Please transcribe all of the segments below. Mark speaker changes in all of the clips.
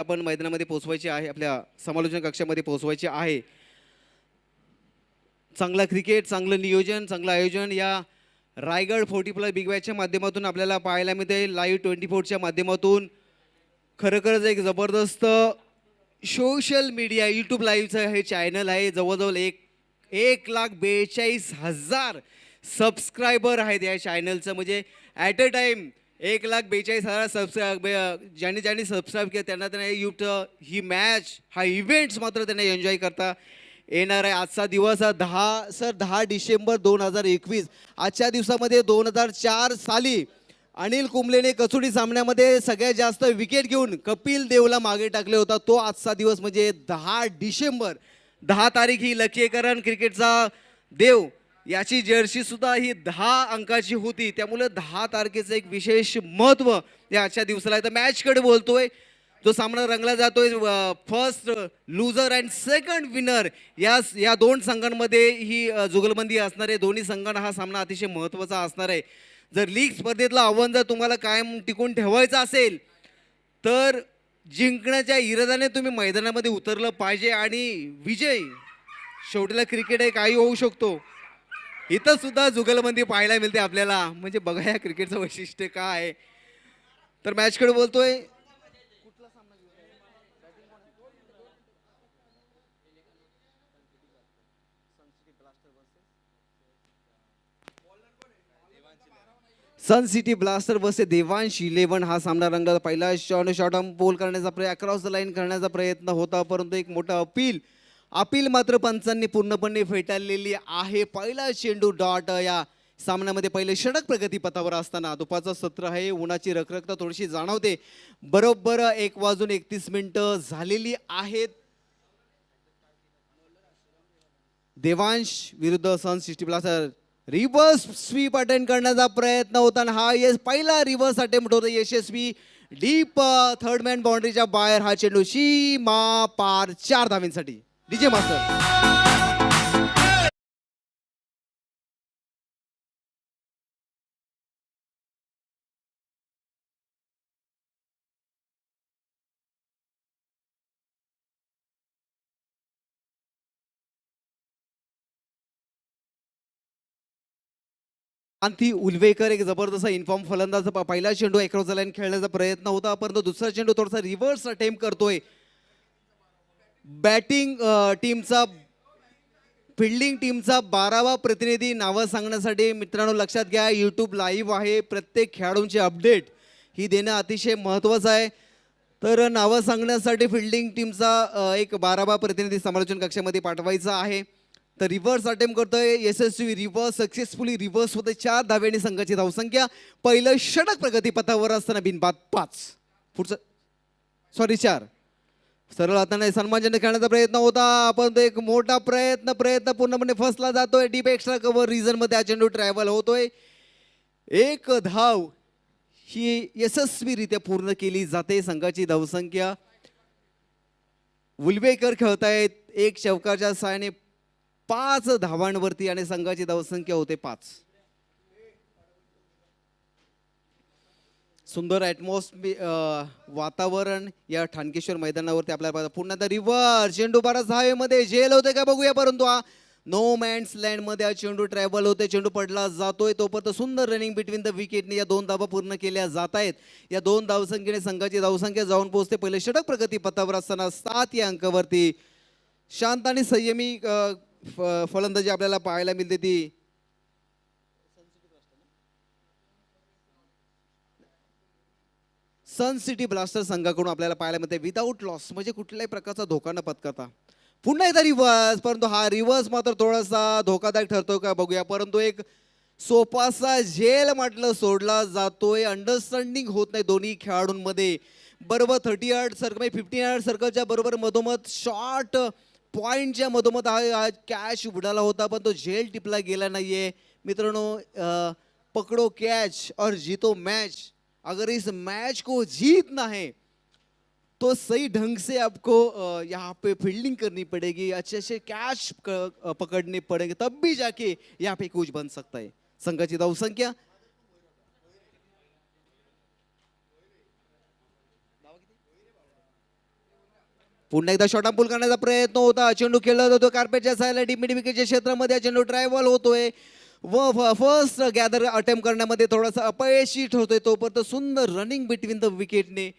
Speaker 1: आपण मैदानामध्ये पोहोचवायची आहे, आपल्या समालोचन कक्षामध्ये पोहोचवायची आहे. चांगला क्रिकेट, चांगलं नियोजन, चांगलं आयोजन या रायगड 40+ बिग बॅचच्या माध्यमातून आपल्याला पाहायला मिळते. लाईव्ह 24च्या माध्यमातून खरोखरच एक जबरदस्त सोशल मीडिया यूट्यूब लाईव्हचं हे चॅनल आहे. जवळजवळ 1,42,000 सबस्क्रायबर आहेत या चॅनलचं. म्हणजे ॲट अ टाईम 1,42,000 ज्यांनी ज्यांनी सबस्क्राईब केलं त्यांना ही मॅच हा इव्हेंट्स मात्र त्यांना एन्जॉय करता येणार आहे. आजचा दिवस 10 डिसेंबर 2021. आजच्या दिवसामध्ये 2004 साली अनिल कुंबलेने कसोटी सामन्यामध्ये सगळ्यात जास्त विकेट घेऊन कपिल देवला मागे टाकले होता. तो आजचा दिवस म्हणजे 10 डिसेंबर. 10 तारीख ही लकी आहे, कारण क्रिकेटचा देव याची जर्सी सुद्धा ही 10 अंकाची होती. त्यामुळे 10 तारखेचं एक विशेष महत्त्व या आजच्या दिवसाला आहे. तर मॅचकडे बोलतोय, जो सामना रंगला जातोय. फर्स्ट लुझर अँड सेकंड विनर या दोन संघांमध्ये ही जुगलबंदी असणार आहे. दोन्ही संघांना हा सामना अतिशय महत्त्वाचा असणार आहे. जर लीग स्पर्धेतलं आव्हान जर तुम्हाला कायम टिकून ठेवायचं असेल तर जिंकण्याच्या इराद्याने तुम्ही मैदानामध्ये उतरलं पाहिजे. आणि विजय शेवटीला क्रिकेट आहे, काही होऊ शकतो. इथं सुद्धा जुगलबंदी पाहायला मिळते आपल्याला. म्हणजे बघा या क्रिकेटचं वैशिष्ट्य काय आहे. तर मॅचकडे बोलतोय. सन सिटी ब्लास्टर वर्सेस देवांश 11 हा सामना रंगला. पहिला शॉट पोल करण्याचा प्रयत्न, अक्रॉस द लाईन करण्याचा प्रयत्न होता, परंतु एक मोठा अपील मात्र पंचांनी पूर्णपणे फेटाळलेली आहे. पहिला चेंडू डॉट या सामन्यामध्ये पहिले षटक प्रगतीपथावर असताना. दुपारचं सत्र आहे, उन्हाची रखरखता थोडीशी जाणवते. बरोबर 1:31 झालेली आहेत. देवांश विरुद्ध sun city blaster. Reverse sweep attend करण्याचा प्रयत्न होता आणि हा पहिला रिव्हर्स अटेम्प्ट होता यशस्वी. डीप थर्ड मॅन बाउंड्रीच्या बाहेर हा चेंडू सीमा पार 4 धावांसाठी. DJ master. क्रांती उलवेकर एक जबरदस्त इन्फॉर्म फलंदाज. पहिला चेंडू अक्रॉस द लाईन खेळण्याचा प्रयत्न होता, परंतु दुसरा चेंडू थोडासा रिव्हर्स अटेम्प्ट करतोय. बॅटिंग टीमचा फिल्डिंग टीमचा 12वा प्रतिनिधी नावं सांगण्यासाठी मित्रांनो लक्षात घ्या, यूट्यूब लाईव्ह आहे. प्रत्येक खेळाडूंची अपडेट ही देणं अतिशय महत्त्वाचं आहे. तर नावं सांगण्यासाठी फिल्डिंग टीमचा एक 12वा प्रतिनिधी समालोचन कक्षामध्ये पाठवायचा आहे. तर रिव्हर्स अटेम्प्ट करतोय यशस्वी. रिव्हर्स सक्सेसफुली रिव्हर्स होते. 4 धाव्यांनी संघाची धावसंख्या. पहिलं षटक प्रगतीपथावर असताना बिनबाद 5. पुढचं 4. सरळ हाताने सन्मानजनक खेळण्याचा प्रयत्न होता, पण तो एक मोठा प्रयत्न पूर्णपणे फसला जातोय. डीप एक्स्ट्रा कव्हर रिझन मध्ये हा चेंडू ट्रॅव्हल होतोय. एक धाव ही यशस्वीरित्या पूर्ण केली जाते. संघाची धावसंख्या उलवेकर खेळतायत एक चौकारच्या साहाय्याने 5 धावांवरती आणि संघाची धावसंख्या होते 5. सुंदर वातावरण या ठाणकेश्वर मैदानावरती आपल्याला पुन्हा रिव्हर्स चेंडू बराच हवेमध्ये झेल होते का बघूया. परंतु हा नो मॅन्स लँड मध्ये हा चेंडू ट्रॅव्हल होते. चेंडू पडला जातोय. तोपर्यंत सुंदर रनिंग बिटवीन द विकेटने या 2 धावा पूर्ण केल्या जात आहेत. या 2 धावसंख्येने संघाची धावसंख्या जाऊन पोहोचते. पहिले षटक प्रगती पथावर असताना 7 या अंकावरती. शांत आणि संयमी फलंदाजी आपल्याला पाहायला मिळते ती सन सिटी ब्लास्टर संघाकडून आपल्याला पाहायला मिळते. विदाऊट लॉस म्हणजे कुठल्याही प्रकारचा धोका न पत्करता पुन्हा एकदा रिव्हर्स. परंतु हा रिव्हर्स मात्र थोडासा धोकादायक ठरतोय का बघूया. परंतु एक सोपासा झेल म्हटलं सोडला जातोय. अंडरस्टँडिंग होत नाही दोन्ही खेळाडूंमध्ये. बरोबर 30 यार्ड सर्कल 15 यार्ड सर्कलच्या बरोबर मधोमध शॉर्ट पॉइंटच्या मधोमध हा कॅच उडाला होता, पण तो झेल टिपला गेला नाहीये. मित्रांनो पकडो कॅच और जीतो मैच. अगर इस मैच को जीतना है तो सही ढंग से आपको यहाँ पे फील्डिंग करनी पड़ेगी, अच्छे से कैच पकड़ने पड़ेंगे, तब भी जाके यहाँ पे कुछ बन सकता है. संघाची धावसंख्या पुन्हा एकदा शॉर्ट पूल करण्याचा प्रयत्न होता. चेंडू खेळला जातो कार्पेटच्या साईडला डीप मिड विकेटच्या क्षेत्रामध्ये. चेंडू ट्रायबॉल होतोय व फर्स्ट गॅदर अटेम्प्ट करण्यामध्ये थोडासा अपयशी ठरतोय. तोपर्यंत सुंदर रनिंग बिटवीन द विकेटने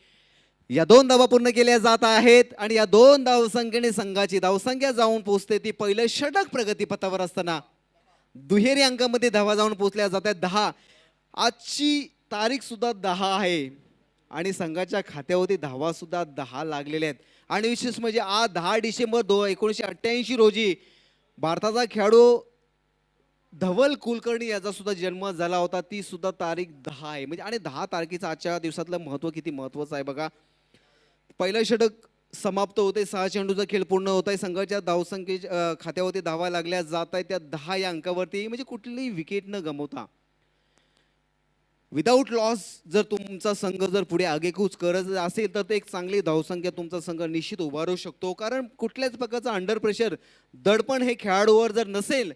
Speaker 1: या 2 धावा पूर्ण केल्या जात आहेत आणि या 2 धावसंख्येने संघाची धावसंख्या जाऊन पोहोचते ती पहिलं षटक प्रगतीपथावर असताना दुहेरी अंकामध्ये धावा जाऊन पोहोचल्या जातात 10. आजची तारीख सुद्धा 10 आहे आणि संघाच्या खात्यावरती धावा सुद्धा 10 लागलेल्या आहेत. आणि विशेष म्हणजे आज 10 डिसेंबर 1988 रोजी भारताचा खेळाडू धवल कुलकर्णी याचा सुद्धा जन्म झाला होता. ती सुद्धा तारीख 10 आहे म्हणजे आणि 10 तारखेचं आजच्या दिवसातलं महत्त्व किती महत्त्वाचं आहे बघा. पहिलं षटक समाप्त होते. 6 चेंडूचा खेळ पूर्ण होत आहे. संघाच्या धावसंख्ये खात्यावरती धावा लागल्या जात आहेत त्या 10 या अंकावरती म्हणजे कुठलीही विकेट न गमवता विदाऊट लॉस जर तुमचा संघ जर पुढे आगेकूच करत असेल तर एक चांगली धावसंख्या तुमचा संघ निश्चित उभारू शकतो. कारण कुठल्याच प्रकारचा अंडर प्रेशर दडपण हे खेळाडूवर जर नसेल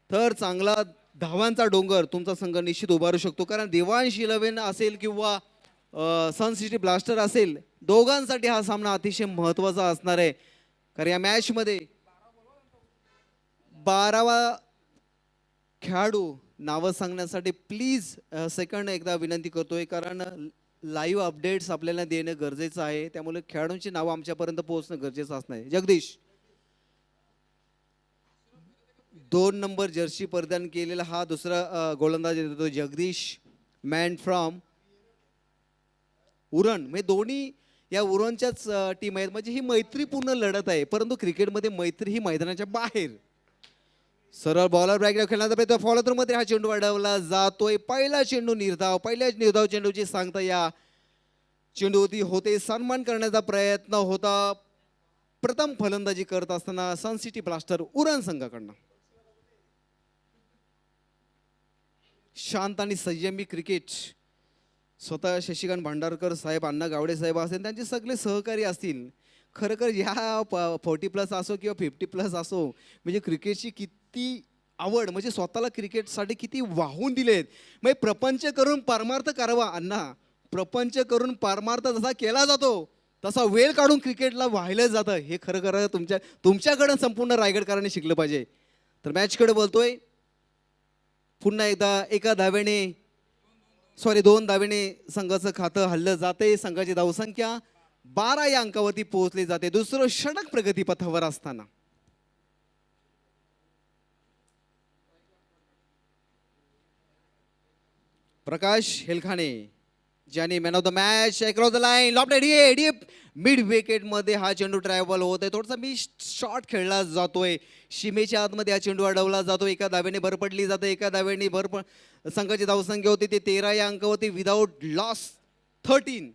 Speaker 1: तर चांगला धावांचा डोंगर तुमचा संघ निश्चित उभारू शकतो. कारण देवांश 11 असेल किंवा सन सिटी ब्लास्टर असेल दोघांसाठी हा सामना अतिशय महत्त्वाचा असणार आहे. कारण या मॅचमध्ये 12वा खेळाडू नावं सांगण्यासाठी प्लीज सेकंड एकदा विनंती करतोय कारण लाईव्ह अपडेट्स आपल्याला देणं गरजेचं आहे. त्यामुळे खेळाडूंची नावं आमच्यापर्यंत पोहोचणं गरजेचं असणार आहे. जगदीश 2 नंबर जर्सी परिधान केलेला हा दुसरा गोलंदाज येतो जगदीश मॅन फ्रॉम उरण. म्हणजे दोन्ही या उरणच्याच टीम आहेत म्हणजे ही मैत्रीपूर्ण लढत आहे. परंतु क्रिकेटमध्ये मैत्री ही मैदानाच्या बाहेर. सरळ बॉलर ब्रॅक खेळण्याचा प्रयत्न फॉलो थ्रू मध्ये हा चेंडू अडवला जातोय. पहिला चेंडू निर्धाव. पहिल्याच निर्धाव चेंडूची सांगता या चेंडूवरती होते. सन्मान करण्याचा प्रयत्न होता प्रथम फलंदाजी करत असताना सन सिटी ब्लास्टर उरण संघाकडनं. शांत आणि संयमी क्रिकेट स्वतः शशिकांत भांडारकर साहेब अण्णा गावडे साहेब असतील त्यांचे सगळे सहकारी असतील. खरं ह्या 40+ असो किंवा 50+ असो म्हणजे क्रिकेटची किती आवड म्हणजे स्वतःला क्रिकेटसाठी किती वाहून दिलेत. म्हणजे प्रपंच करून पारमार्थ करावा अण्णा. प्रपंच करून पारमार्थ जसा केला जातो तसा वेळ काढून क्रिकेटला वाहिलं जातं हे खरं तुमच्याकडं संपूर्ण रायगडकरांनी शिकलं पाहिजे. तर मॅचकडे बोलतोय. पुन्हा एकदा एका धावेने 2 धावेने संघाचं खातं हल्लं जाते. संघाची धावसंख्या 12 या अंकावरती पोहोचली जाते दुसरं षटक प्रगतीपथावर असताना. प्रकाश हेलखाने ज्याने man of the match across the line lofted mid wicket मध्ये हा चेंडू ट्रायबॉल होत आहे. थोडासा मी शॉट खेळला जातोय. सीमेच्या आतमध्ये हा चेंडू अडवला जातो. एका धावेने भर पडली जाते. एका धावेने संघाची धावसंख्या होती ते 13 या अंकावरती without loss 13.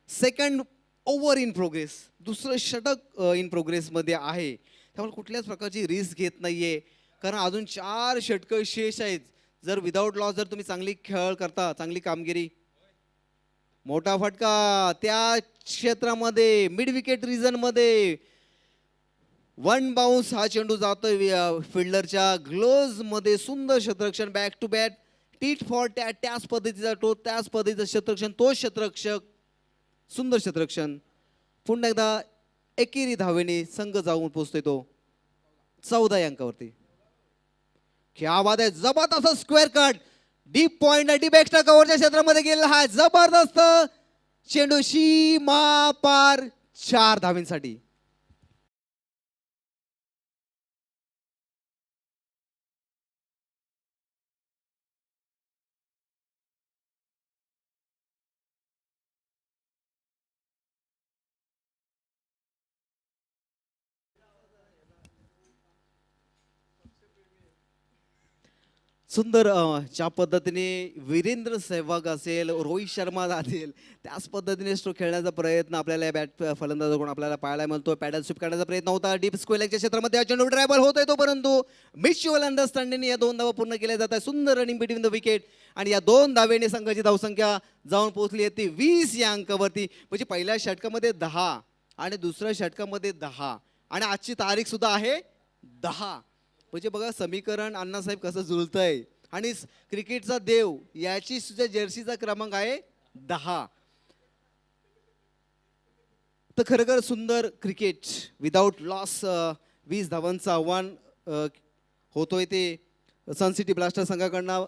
Speaker 1: Second over in progress दुसरं षटक इन प्रोग्रेसमध्ये आहे. त्यामुळे कुठल्याच प्रकारची रिस्क घेत नाहीये कारण अजून 4 षटकं शेष आहेत. जर विदाऊट लॉस जर तुम्ही चांगली खेळ करता चांगली कामगिरी मोठा फटका त्या क्षेत्रामध्ये मिड विकेट रिजन मध्ये 1 बाउन्स हा चेंडू जातोय फिल्डरच्या ग्लोव्ज मध्ये. सुंदर क्षेत्ररक्षण back to bat tit for त्याच पद्धतीचा त्याच पद्धतीचं क्षेत्ररक्षण तो क्षेत्ररक्षक सुंदर क्षेत्ररक्षण. पुन्हा एकदा एकेरी धावेने संघ जाऊन पोहोचतोय तो 14 या अंकावरती. क्या बात आहे. जबरदस्त square cut deep point deep extra कव्हरच्या क्षेत्रामध्ये गेला हा जबरदस्त चेंडू सीमा पार 4 धावेंसाठी. सुंदर ज्या पद्धतीने वीरेंद्र सहवाग असेल रोहित शर्मा असेल त्याच पद्धतीने स्ट्रोक खेळण्याचा प्रयत्न आपल्याला बॅट फलंदाजाकडून आपल्याला पाहायला मिळतो. पॅडल स्वीप करण्याचा प्रयत्न होता. डीप स्क्वेअरच्या क्षेत्रामध्ये चेंडू ड्रायबॉल होत आहे तो परंतु म्युच्युअल अंडरस्टँडिंग या 2 धावा पूर्ण केल्या जातात. सुंदर रनिंग बिटवीन द विकेट आणि या 2 धावेने संघाची धावसंख्या जाऊन पोहोचली आहे ती 20 या अंकावरती. म्हणजे पहिल्या षटकामध्ये 10 आणि दुसऱ्या षटकामध्ये 10 आणि आजची तारीख सुद्धा आहे 10. म्हणजे बघा समीकरण अण्णासाहेब कसं जुळतंय आणि क्रिकेटचा देव याची सुद्धा जर्सीचा क्रमांक आहे 10. तर खरोखर सुंदर क्रिकेट विदाउट लॉस 20 धावांचं आव्हान होतोय ते सन सिटी ब्लास्टर संघाकडनं.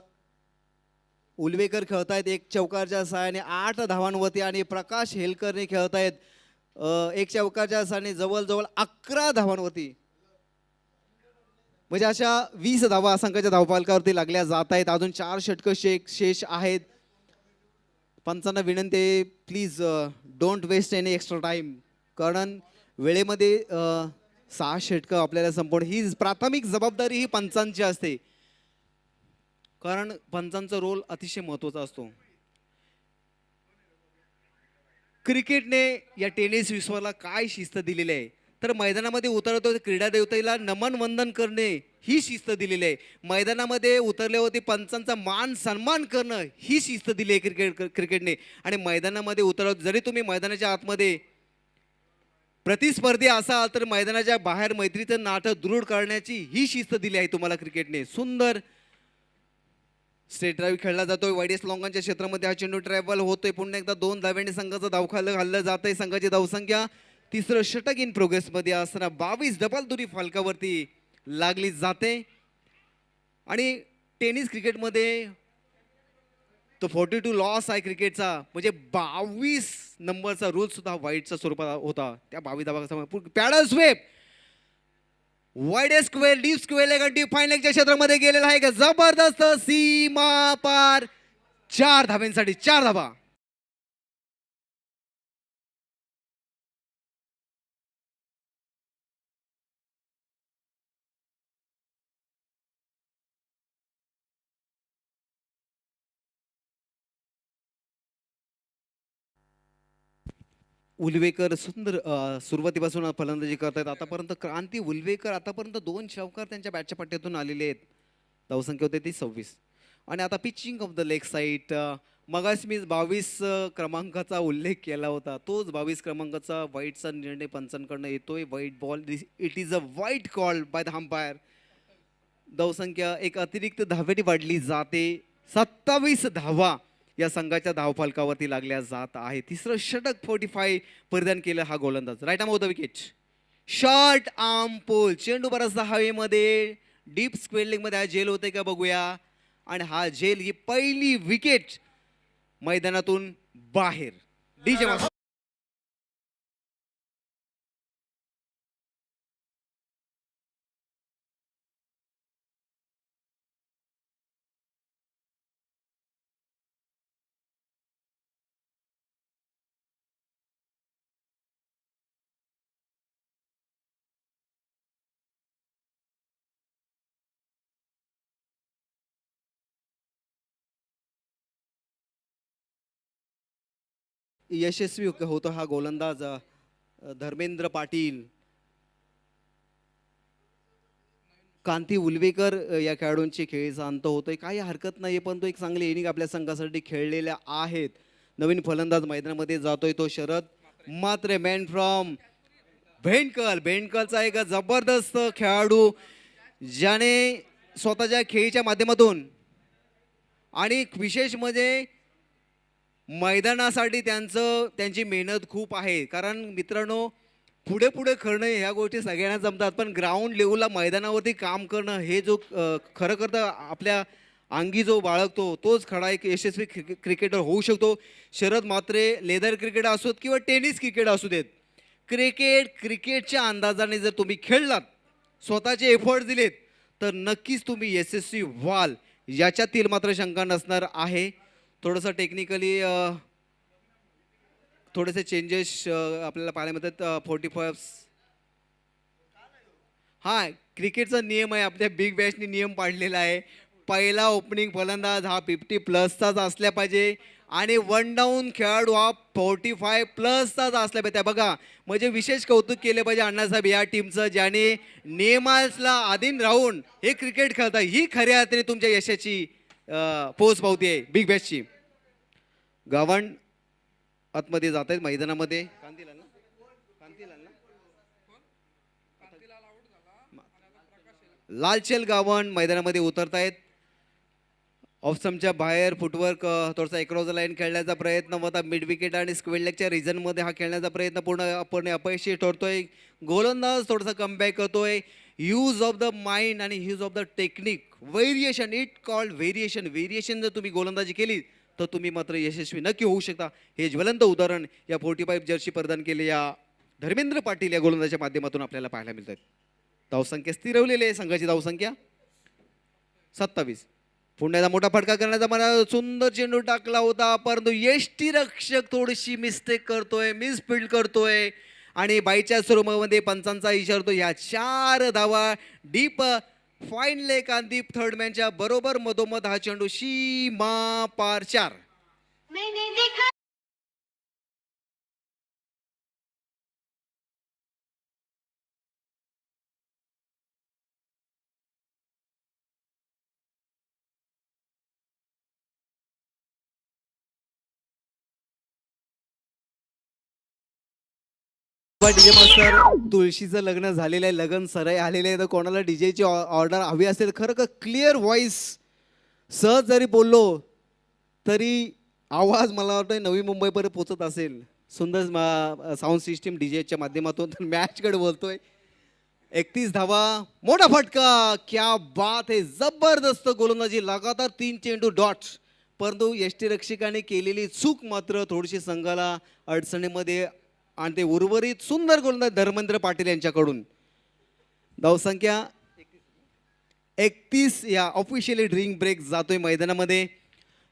Speaker 1: उलवेकर खेळतायत एक चौकारच्या सहाय्याने 8 धावांवरती आणि प्रकाश हेलकरने खेळतायत एक चौकारच्या सहाय्याने जवळजवळ 11 धावांवरती. म्हणजे अशा 20 धावा संघाच्या धावफलकावरती लागल्या जात आहेत. अजून 4 षटकं शेष आहेत. पंचांना विनंती आहे please don't waste any extra time, कारण वेळेमध्ये 6 षटकं आपल्याला संपवणं ही प्राथमिक जबाबदारी ही पंचांची असते, कारण पंचांचा रोल अतिशय महत्त्वाचा असतो. क्रिकेटने या टेनिस विश्वाला काय शिस्त दिलेली आहे, तर मैदानामध्ये उतरतो क्रीडा देवतेला नमन वंदन करणे ही शिस्त दिलेली आहे. मैदानामध्ये उतरल्यावरती पंचांचा मान सन्मान करणं ही शिस्त दिली आहे क्रिकेटने. आणि मैदानामध्ये उतरत जरी तुम्ही मैदानाच्या आतमध्ये प्रतिस्पर्धी असाल तर मैदानाच्या बाहेर मैत्रीचं नातं दृढ करण्याची ही शिस्त दिली आहे तुम्हाला क्रिकेटने. सुंदर स्ट्रेट ड्राईव्ह खेळला जातोय वाईडेस लॉंगांच्या क्षेत्रामध्ये. हा चेंडू ट्रॅव्हल होतोय. पुन्हा एकदा 2 धाव्यांनी संघाचं धावखालं हल्लं जात आहे. संघाची धावसंख्या तिसरं षटक इन प्रोग्रेसमध्ये असताना 22 डबल दुरी फलकावरती लागली जाते. आणि टेनिस क्रिकेटमध्ये तो 42 लॉस आहे क्रिकेटचा, म्हणजे 22 नंबरचा रूल सुद्धा वाईटच्या स्वरूपात होता. त्या 22 धावा paddle sweep wide square deep square leg deep fine लेगच्या क्षेत्रामध्ये गेलेला आहे. जबरदस्त सीमा पार 4 धाव्यांसाठी 4 धावा. उलवेकर सुंदर सुरुवातीपासून फलंदाजी करतायत. आतापर्यंत क्रांती उलवेकर आतापर्यंत 2 चौकार त्यांच्या बॅटच्या पट्ट्यातून आलेले आहेत. धावसंख्या होते ती 26. आणि आता pitching off the leg side मगास मी 22 क्रमांकाचा उल्लेख केला होता, तोच 22 क्रमांकाचा वाईटचा निर्णय पंचांकडनं येतोय. वाईट बॉल, इट इज अ वाईट कॉल बाय द अंपायर. धावसंख्या एक अतिरिक्त धावेने वाढली जाते. 27 धावा या संघाच्या धावफलकावरती लागल्या जात आहे. तिसरं षटक 45 परिधान केलं हा गोलंदाज. Right arm off the wicket. Short arm pull, चेंडू बराचसा हवेमध्ये डीप स्क्वेअर लेग मध्ये हा झेल होते का बघूया. आणि हा झेल ही पहिली विकेट मैदानातून बाहेर. डीजे यशस्वी होतो हा गोलंदाज धर्मेंद्र पाटील. कांती उलवेकर या खेळाडूंची खेळीचा अंत होतोय, काही हरकत नाही, पण तो एक चांगली इनिंग आपल्या संघासाठी खेळलेल्या आहेत. नवीन फलंदाज मैदानामध्ये जातोय तो शरद मात्रे, मॅन फ्रॉम भेंडकल. भेंडकलचा एक जबरदस्त खेळाडू ज्याने स्वतःच्या खेळीच्या माध्यमातून आणि विशेष म्हणजे मैदानासाठी त्यांची मेहनत खूप आहे. कारण मित्रांनो, पुढे पुढे करणं ह्या गोष्टी सगळ्यांना जमतात, पण ग्राउंड लेवलला मैदानावरती काम करणं हे जो खरं करता आपल्या अंगी जो बाळगतो तोच खरा एक यशस्वी क्रिकेटर होऊ शकतो. शरद मात्रे लेदर क्रिकेट असोत किंवा टेनिस क्रिकेट असू देत, क्रिकेटच्या अंदाजाने जर तुम्ही खेळलात, स्वतःचे एफर्ट दिलेत, तर नक्कीच तुम्ही यशस्वी व्हाल, याच्यातील मात्र शंका नसणार आहे. थोडंसं टेक्निकली थोडेसे चेंजेस आपल्याला पाहायला मिळतात. 45 हा क्रिकेटचा नियम आहे, आपल्या बिग बॅशने नियम पाडलेला आहे. पहिला ओपनिंग फलंदाज हा 50 प्लसचाच असला पाहिजे आणि वन डाऊन खेळाडू हा 45 प्लसचाच असला पाहिजे. बघा, म्हणजे विशेष कौतुक केले पाहिजे अण्णासाहेब या टीमचं, ज्याने नियमाला अधीन राहून हे क्रिकेट खेळतात. ही खऱ्या अर्थाने तुमच्या यशाची पोच पावती आहे बिग बॅशची. गावण आतमध्ये जात आहेत मैदानामध्ये. लालचेल गावण मैदानामध्ये उतरतायत. ऑफस्टंपच्या बाहेर फुटवर्क थोडासा एक्रॉस लाईन खेळण्याचा प्रयत्न होता. मिड विकेट आणि स्क्वेअर लेगच्या रिजनमध्ये हा खेळण्याचा प्रयत्न पूर्ण अपयशी ठरतोय. गोलंदाज थोडासा कमबॅक करतोय. यूज ऑफ द माइंड आणि use of the technique variation, it called variation जर तुम्ही गोलंदाजी केली तर तुम्ही मात्र यशस्वी नक्की होऊ शकता. हे ज्वलंत उदाहरण या 45 जर्सी परिधान केलेल्या धर्मेंद्र पाटील या गोलंदाजाच्या माध्यमातून आपल्याला पाहायला मिळत आहेत. धावसंख्या स्थिरवलेली आहे संघाची धावसंख्या 27. पुण्याचा मोठा फटका करण्याचा मला सुंदर चेंडू टाकला होता, परंतु यष्टीरक्षक थोडीशी मिस्टेक करतोय, मिसफिल्ड करतोय आणि बाईच्या स्वरूपामध्ये पंचांचा इशारा. ह्या 4 धावा डीप फाईन लेग आणि दीप थर्डमॅनच्या बरोबर मधोमध हा चेंडू सीमा पार 4. डीजे मास्टर, तुळशीचं लग्न झालेलं आहे, लगन सराई आलेले आहे, तर कोणाला डीजेची ऑर्डर हवी असेल खरं का क्लिअर व्हॉइस सहज जरी बोललो तरी आवाज मला वाटतं नवी मुंबईपर्यंत पोचत असेल. सुंदर साऊंड सिस्टीम डीजेच्या माध्यमातून मॅचकडे बोलतोय. 31 धावा, मोठा फटका, क्या बात है, जबरदस्त गोलंदाजी, लगातार 3 चेंडू डॉट्स. परंतु यष्टीरक्षकाने केलेली चूक मात्र थोडीशी संघाला अडचणीमध्ये आणि ते उर्वरित सुंदर गोलंदाज धर्मेंद्र पाटील यांच्याकडून. धावसंख्या 31 या ऑफिशियली ड्रिंक ब्रेक जातोय मैदानामध्ये.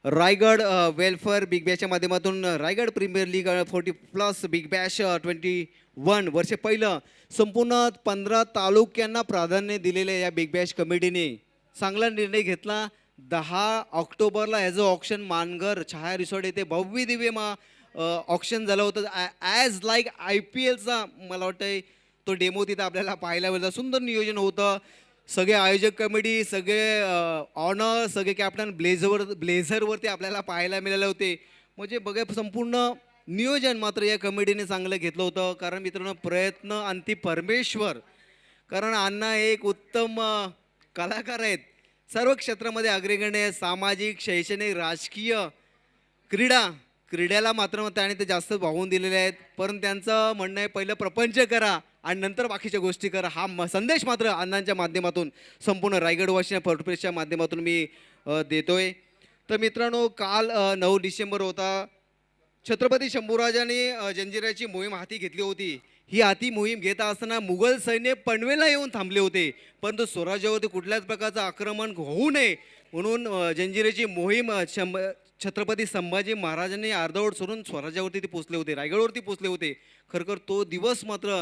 Speaker 1: रायगड वेलफेअर बिग बॅशच्या माध्यमातून Raigad Premier League 40+ Big Bash 21 वर्ष पहिलं संपूर्ण 15 तालुक्यांना प्राधान्य दिलेल्या या बिग बॅश कमिटीने चांगला निर्णय घेतला. 10 ऑक्टोबरला ॲज अ ऑप्शन मानगर छाया रिसॉर्ट येथे भव्य दिव्य ऑप्शन झालं होतं. ॲज लाईक IPLचा मला वाटतं तो डेमो तिथं आपल्याला पाहायला मिळतं. सुंदर नियोजन होतं. सगळे आयोजक कमिटी, सगळे ऑनर, सगळे कॅप्टन ब्लेझरवरती आपल्याला पाहायला मिळाले होते. म्हणजे बघा संपूर्ण नियोजन मात्र या कमिटीने चांगलं घेतलं होतं. कारण मित्रांनो प्रयत्न अंती परमेश्वर. कारण अण्णा एक उत्तम कलाकार आहेत. सर्व क्षेत्रामध्ये अग्रगण्य आहेत. सामाजिक, शैक्षणिक, राजकीय, क्रीड्याला मात्र त्याने ते जास्त वाहून दिलेले आहेत. परंतु त्यांचं म्हणणं आहे पहिलं प्रपंच करा आणि नंतर बाकीच्या गोष्टी करा. हा संदेश मात्र अण्णांच्या माध्यमातून संपूर्ण रायगडवासी फोर्टप्रेसच्या माध्यमातून मी देतोय. तर मित्रांनो काल 9 डिसेंबर होता. छत्रपती शंभूराजांनी जंजिऱ्याची मोहीम हाती घेतली होती. ही हाती मोहीम घेत असताना मुघल सैन्य पनवेलला येऊन थांबले होते. परंतु स्वराज्यावरती कुठल्याच प्रकारचं आक्रमण होऊ नये म्हणून जंजिऱ्याची मोहीम छत्रपती संभाजी महाराजांनी अर्धवट सोडून स्वराज्यावरती ते पोचले होते, रायगडवरती पोचले होते. खरखर तो दिवस मात्र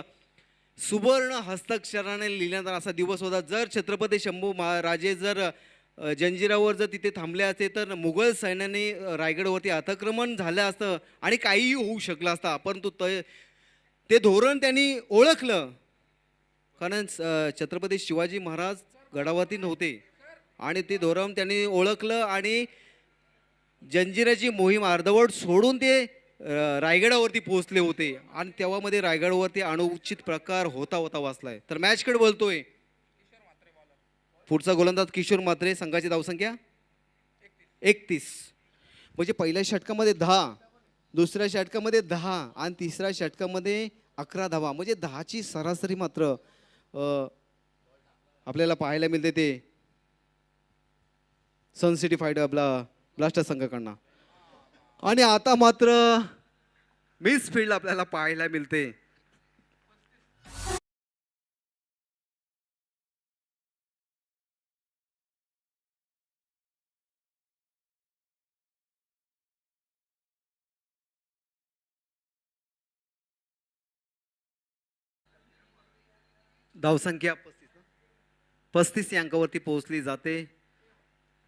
Speaker 1: सुवर्ण हस्ताक्षराने लिहिण्यात असा दिवस होता. जर छत्रपती शंभू राजे जर जंजिरावर जर तिथे थांबले असते तर मुघल सैन्याने रायगडवरती अतिक्रमण झालं असतं आणि काहीही होऊ शकलं असता. परंतु ते धोरण त्यांनी ओळखलं. कारण छत्रपती शिवाजी महाराज गडावरती नव्हते आणि ते धोरण त्यांनी ओळखलं आणि जंजिराची मोहीम अर्धवट सोडून ते रायगडावरती पोहोचले होते. आणि तेव्हामध्ये रायगडवरती अनुचित प्रकार होता वाचलाय. तर मॅचकडे बोलतोय पुढचा गोलंदाज किशोर म्हात्रे. संघाची धावसंख्या 31. म्हणजे पहिल्या षटकामध्ये 10, दुसऱ्या षटकामध्ये 10 आणि तिसऱ्या षटकामध्ये 11 धावा. म्हणजे 10ची सरासरी मात्र आपल्याला पाहायला मिळते ते सन सिटी फायटर आपला ब्लास्टर संघाकडनं. आणि आता मात्र मिसफिल्ड आपल्याला पाहायला मिळते. धावसंख्या 35 या अंकावरती पोहोचली जाते.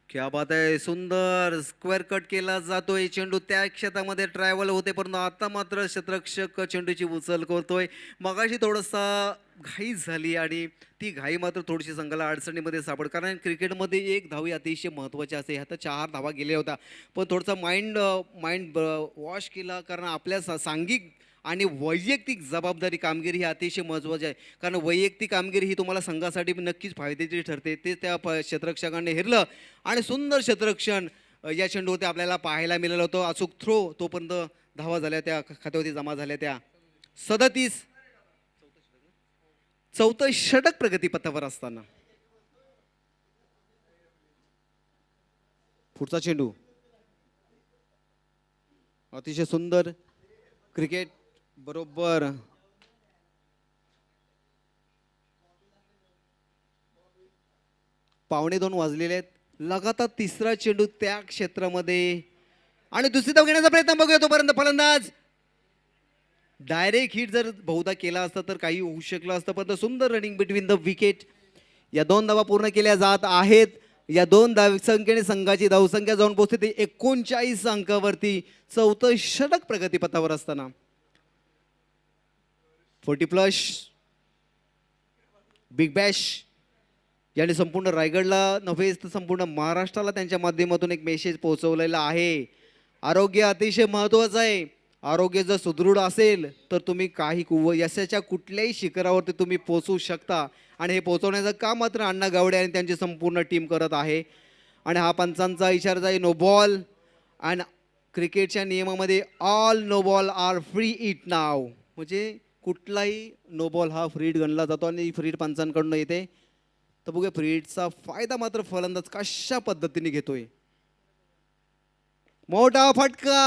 Speaker 1: क्या बात आहे, सुंदर स्क्वेअर कट केला जातोय. चेंडू त्या क्षेत्रामध्ये ट्रॅव्हल होते परंतु आता मात्र क्षेत्ररक्षक चेंडूची उचल करतोय. मगाशी थोडासा घाई झाली आणि ती घाई मात्र थोडीशी संघाला अडचणीमध्ये सापड. कारण क्रिकेटमध्ये एक धावी अतिशय महत्त्वाची असते. ह्यात 4 धावा गेल्या होत्या पण थोडासा माइंड वॉश केला. कारण आपल्या सांघिक आणि वैयक्तिक जबाबदारी कामगिरी ही अतिशय महत्त्वाची आहे. कारण वैयक्तिक कामगिरी ही तुम्हाला संघासाठी नक्कीच फायद्याची ठरते. ते त्या क्षेत्ररक्षकाने हेरलं आणि सुंदर क्षेत्ररक्षण या चेंडूवरती आपल्याला पाहायला मिळालं होतं. अचूक थ्रो तोपर्यंत धावा झाल्या त्या खात्यावरती जमा झाल्या त्या 37. चौथं षटक प्रगतीपथावर असताना पुढचा चेंडू अतिशय सुंदर क्रिकेट बरोबर पावणे 2 वाजलेले आहेत. लगातार तिसरा चेंडू त्या क्षेत्रामध्ये आणि दुसरी धाव घेण्याचा प्रयत्न बघूया. तोपर्यंत फलंदाज डायरेक्ट हिट जर बहुधा केला असता तर काही होऊ शकलं असतं, पण सुंदर रनिंग बिटवीन द विकेट. या 2 धावा पूर्ण केल्या जात आहेत. या 2 धावसंख्येने संघाची धावसंख्या जाऊन पोहोचते 39 अंकावरती. चौथं षटक प्रगतीपथावर असताना 40+ बिग बॅश याने संपूर्ण रायगडला नव्हे तर संपूर्ण महाराष्ट्राला त्यांच्या माध्यमातून एक मेसेज पोहोचवलेला आहे. आरोग्य अतिशय महत्त्वाचं आहे. आरोग्य जर सुदृढ असेल तर तुम्ही काही यशाच्या कुठल्याही शिखरावरती तुम्ही पोहोचू शकता आणि हे पोहोचवण्याचं काम मात्र अण्णा गावडे आणि त्यांची संपूर्ण टीम करत आहे. आणि हा पंचांचा इशारा आहे नो बॉल. आणि क्रिकेटच्या नियमामध्ये all no ball are free hit नाव, म्हणजे कुठलाही नो बॉल हा फ्री हिट गणला जातो आणि फ्री हिट पंचांकडून येते. तर बघूया फ्री हिटचा फायदा मात्र फलंदाज कशा पद्धतीने घेतोय. मोठा फटका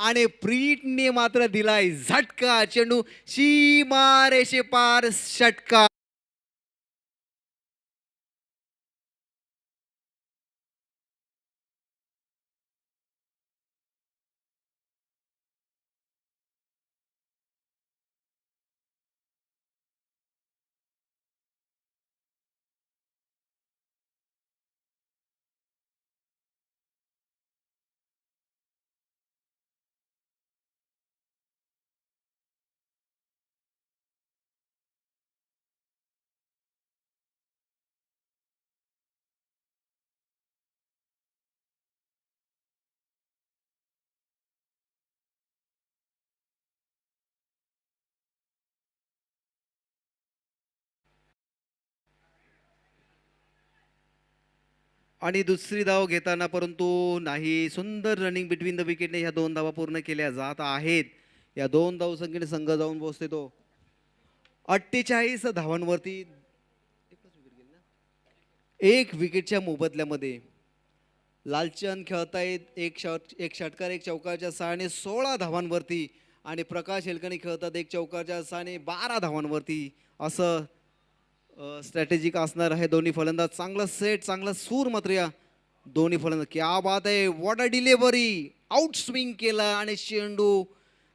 Speaker 1: आणि फ्रीटने मात्र दिलाय झटका. चेंडू सीमारेषे पार षटका. आणि दुसरी धाव घेताना परंतु नाही. सुंदर रनिंग बिटवीन द विकेटने ह्या 2 धावा पूर्ण केल्या जात आहेत. या 2 धावसंख्येने संघ जाऊन पोहोचते तो 48 धावांवरती. एक विकेटच्या मोबदल्यामध्ये लालचंद खेळतायत एक षटकार एक चौकारच्या सहाय्याने 16 धावांवरती आणि प्रकाश हेलकणी खेळतात एक चौकारच्या सहाय्याने 12 धावांवरती. असं स्ट्रॅटेजिक असणार आहे. दोन्ही फलंदाज चांगला सेट चांगला सूर मात्र या दोन्ही फलंदाज. क्या बात आहे. What a delivery. Out swing केला आणि चेंडू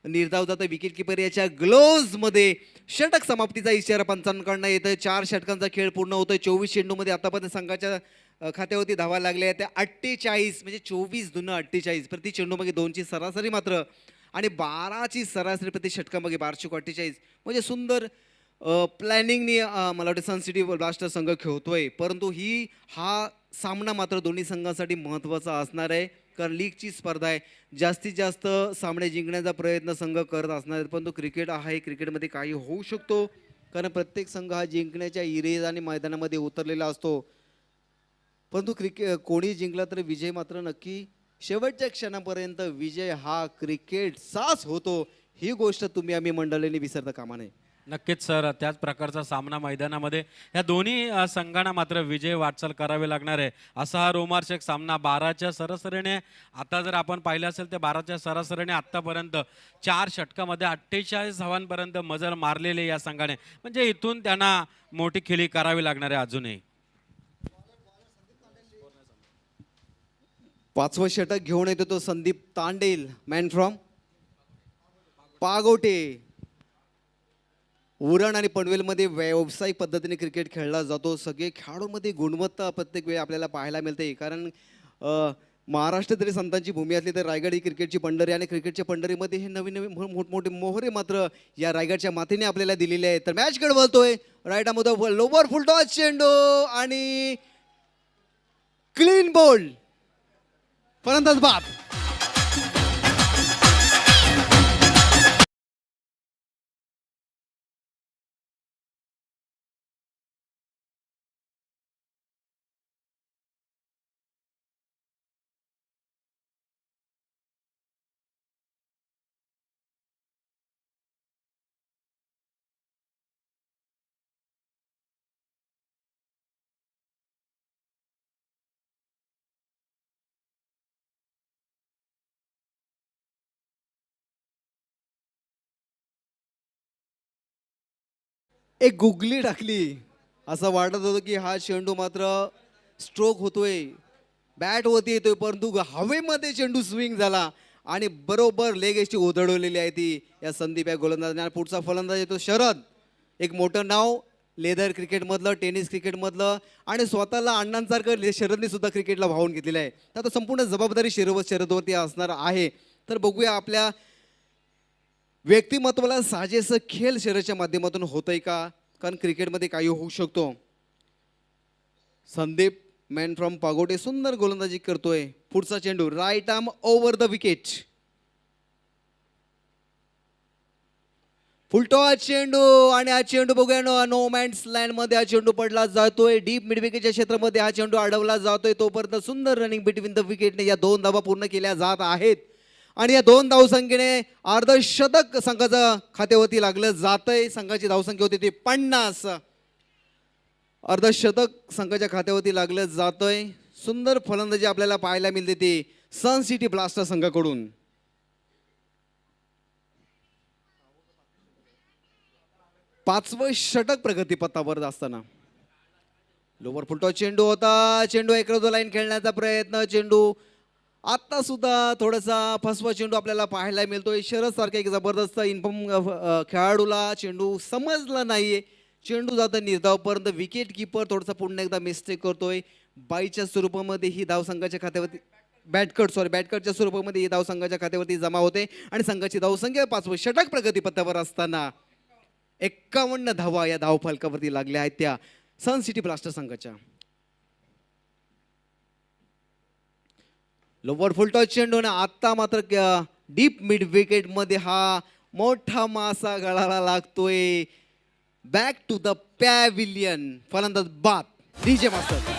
Speaker 1: निर्धाव जातो विकेट किपर याच्या ग्लोव्ज मध्ये. षटक समाप्तीचा इशारा पंचांकडनं येतोय. 4 षटकांचा खेळ पूर्ण होतोय. 24 चेंडूमध्ये आतापर्यंत संघाच्या खात्यावरती धावा लागल्या त्या 48 म्हणजे 24 दून 48 प्रति चेंडूमागे 2ची सरासरी मात्र आणि 12ची सरासरी प्रति षटकामागे 1248 म्हणजे सुंदर प्लॅनिंगनी मला वाटतं सन सिटी ब्लास्टर संघ खेळतोय. परंतु हा सामना मात्र दोन्ही संघांसाठी महत्त्वाचा असणार आहे. कारण लीगची स्पर्धा आहे. जास्तीत जास्त सामने जिंकण्याचा प्रयत्न संघ करत असणार आहेत. परंतु क्रिकेट आहे. क्रिकेटमध्ये काही होऊ शकतो कारण प्रत्येक संघ हा जिंकण्याच्या इरेज आणि मैदानामध्ये उतरलेला असतो. परंतु कोणी जिंकला तर विजय मात्र नक्की शेवटच्या क्षणापर्यंत विजय हा क्रिकेटचाच होतो. ही गोष्ट तुम्ही आम्ही मंडळींनी विसरता कामा नये.
Speaker 2: नक्कीच सर, त्याच प्रकारचा सामना मैदानामध्ये ह्या दोन्ही संघांना मात्र विजय वाटचाल करावी लागणार आहे. असा हा रोमांचक सामना 12च्या सरासरीने आता जर आपण पाहिलं असेल तर 12च्या सरासरीने आत्तापर्यंत 4 षटकामध्ये 48 धावांपर्यंत मजल मारलेले या संघाने, म्हणजे इथून त्यांना मोठी खेळी करावी लागणार आहे अजूनही.
Speaker 1: 5वं षटक घेऊन येतो तो संदीप तांडेल मॅन फ्रॉम पागोटे. उरण आणि पनवेलमध्ये व्यावसायिक पद्धतीने क्रिकेट खेळला जातो. सगळे खेळाडूंमध्ये गुणवत्ता प्रत्येक वेळी आपल्याला पाहायला मिळते. कारण महाराष्ट्र तरी संतांची भूमी असली तर रायगड ही क्रिकेटची पंढरी आणि क्रिकेटच्या पंढरीमध्ये हे नवीन नवीन मोठमोठे मोहरे मात्र या रायगडच्या मातीने आपल्याला दिलेले आहेत. तर मॅच कडवलतोय राईटामध्ये लोवर फुल टॉस चेंडू आणि क्लीन बोल्ड फलंदाज बाद. एक गुगली टाकली, असं वाटत होतं की हा चेंडू मात्र स्ट्रोक होतोय, बॅट वरती येतोय, परंतु हवेमध्ये चेंडू स्विंग झाला आणि बरोबर लेग एसटी उधळवलेली आहे ती या संदीप या गोलंदाजाने. आणि पुढचा फलंदाज येतो शरद, एक मोठं नाव लेदर क्रिकेटमधलं, टेनिस क्रिकेटमधलं, आणि स्वतःला अण्णांसारखं शरदने सुद्धा क्रिकेटला वाहून घेतलेलं आहे. तर आता संपूर्ण जबाबदारी शरदवरती असणार आहे. तर बघूया आपल्या व्यक्तिमत्वाला साजेसं खेळ शरीराच्या माध्यमातून होतंय का, कारण क्रिकेटमध्ये काही होऊ शकतो. संदीप मॅन फ्रॉम पागोटे सुंदर गोलंदाजी करतोय. पुढचा चेंडू right arm over the wicket, full toss चेंडू, आणि हा चेंडू बघूया नो मॅन्स लँड मध्ये हा चेंडू पडला जातोय. डीप मिड विकेटच्या क्षेत्रामध्ये हा चेंडू अडवला जातोय. तोपर्यंत सुंदर रनिंग बिटवीन द विकेटने या 2 धावा पूर्ण केल्या जात आहेत आणि या 2 धावसंख्येने अर्धशतक संघाच्या खात्यावरती लागलं जातंय. संघाची धावसंख्या होती ती 50, अर्धशतक संघाच्या खात्यावरती लागलं जातंय. सुंदर फलंदाजी आपल्याला पाहायला मिळते ती सन सिटी ब्लास्टर संघाकडून. पाचवं षटक प्रगतीपथावर असताना लोवर फुलटॉस चेंडू होता. चेंडू एकरोज लाईन खेळण्याचा प्रयत्न, चेंडू आता सुद्धा थोडासा फसवा चेंडू आपल्याला पाहायला मिळतोय. शरद सारखा एक जबरदस्त इन्फॉर्म खेळाडूला चेंडू समजला नाहीये. चेंडू जाता निर्धावपर्यंत विकेट किपर थोडासा पुन्हा एकदा मिस्टेक करतोय. बाईच्या स्वरूपामध्ये ही धाव संघाच्या खात्यावरती बॅटकटच्या स्वरूपामध्ये ही धाव संघाच्या खात्यावरती जमा होते आणि संघाची धावसंख्या 5वं षटक प्रगतीपथावर असताना 51 धावा या धावफलकावरती लागल्या आहेत त्या सन सिटी ब्लास्टर संघाच्या. लोवर फुलटॉस चेंडू ना आता मात्र डीप मिड विकेट मध्ये हा मोठा मासा गळाला लागतोय. बॅक टू द पॅव्हिलियन, फलंदाज बाद, डीजे मास्टर.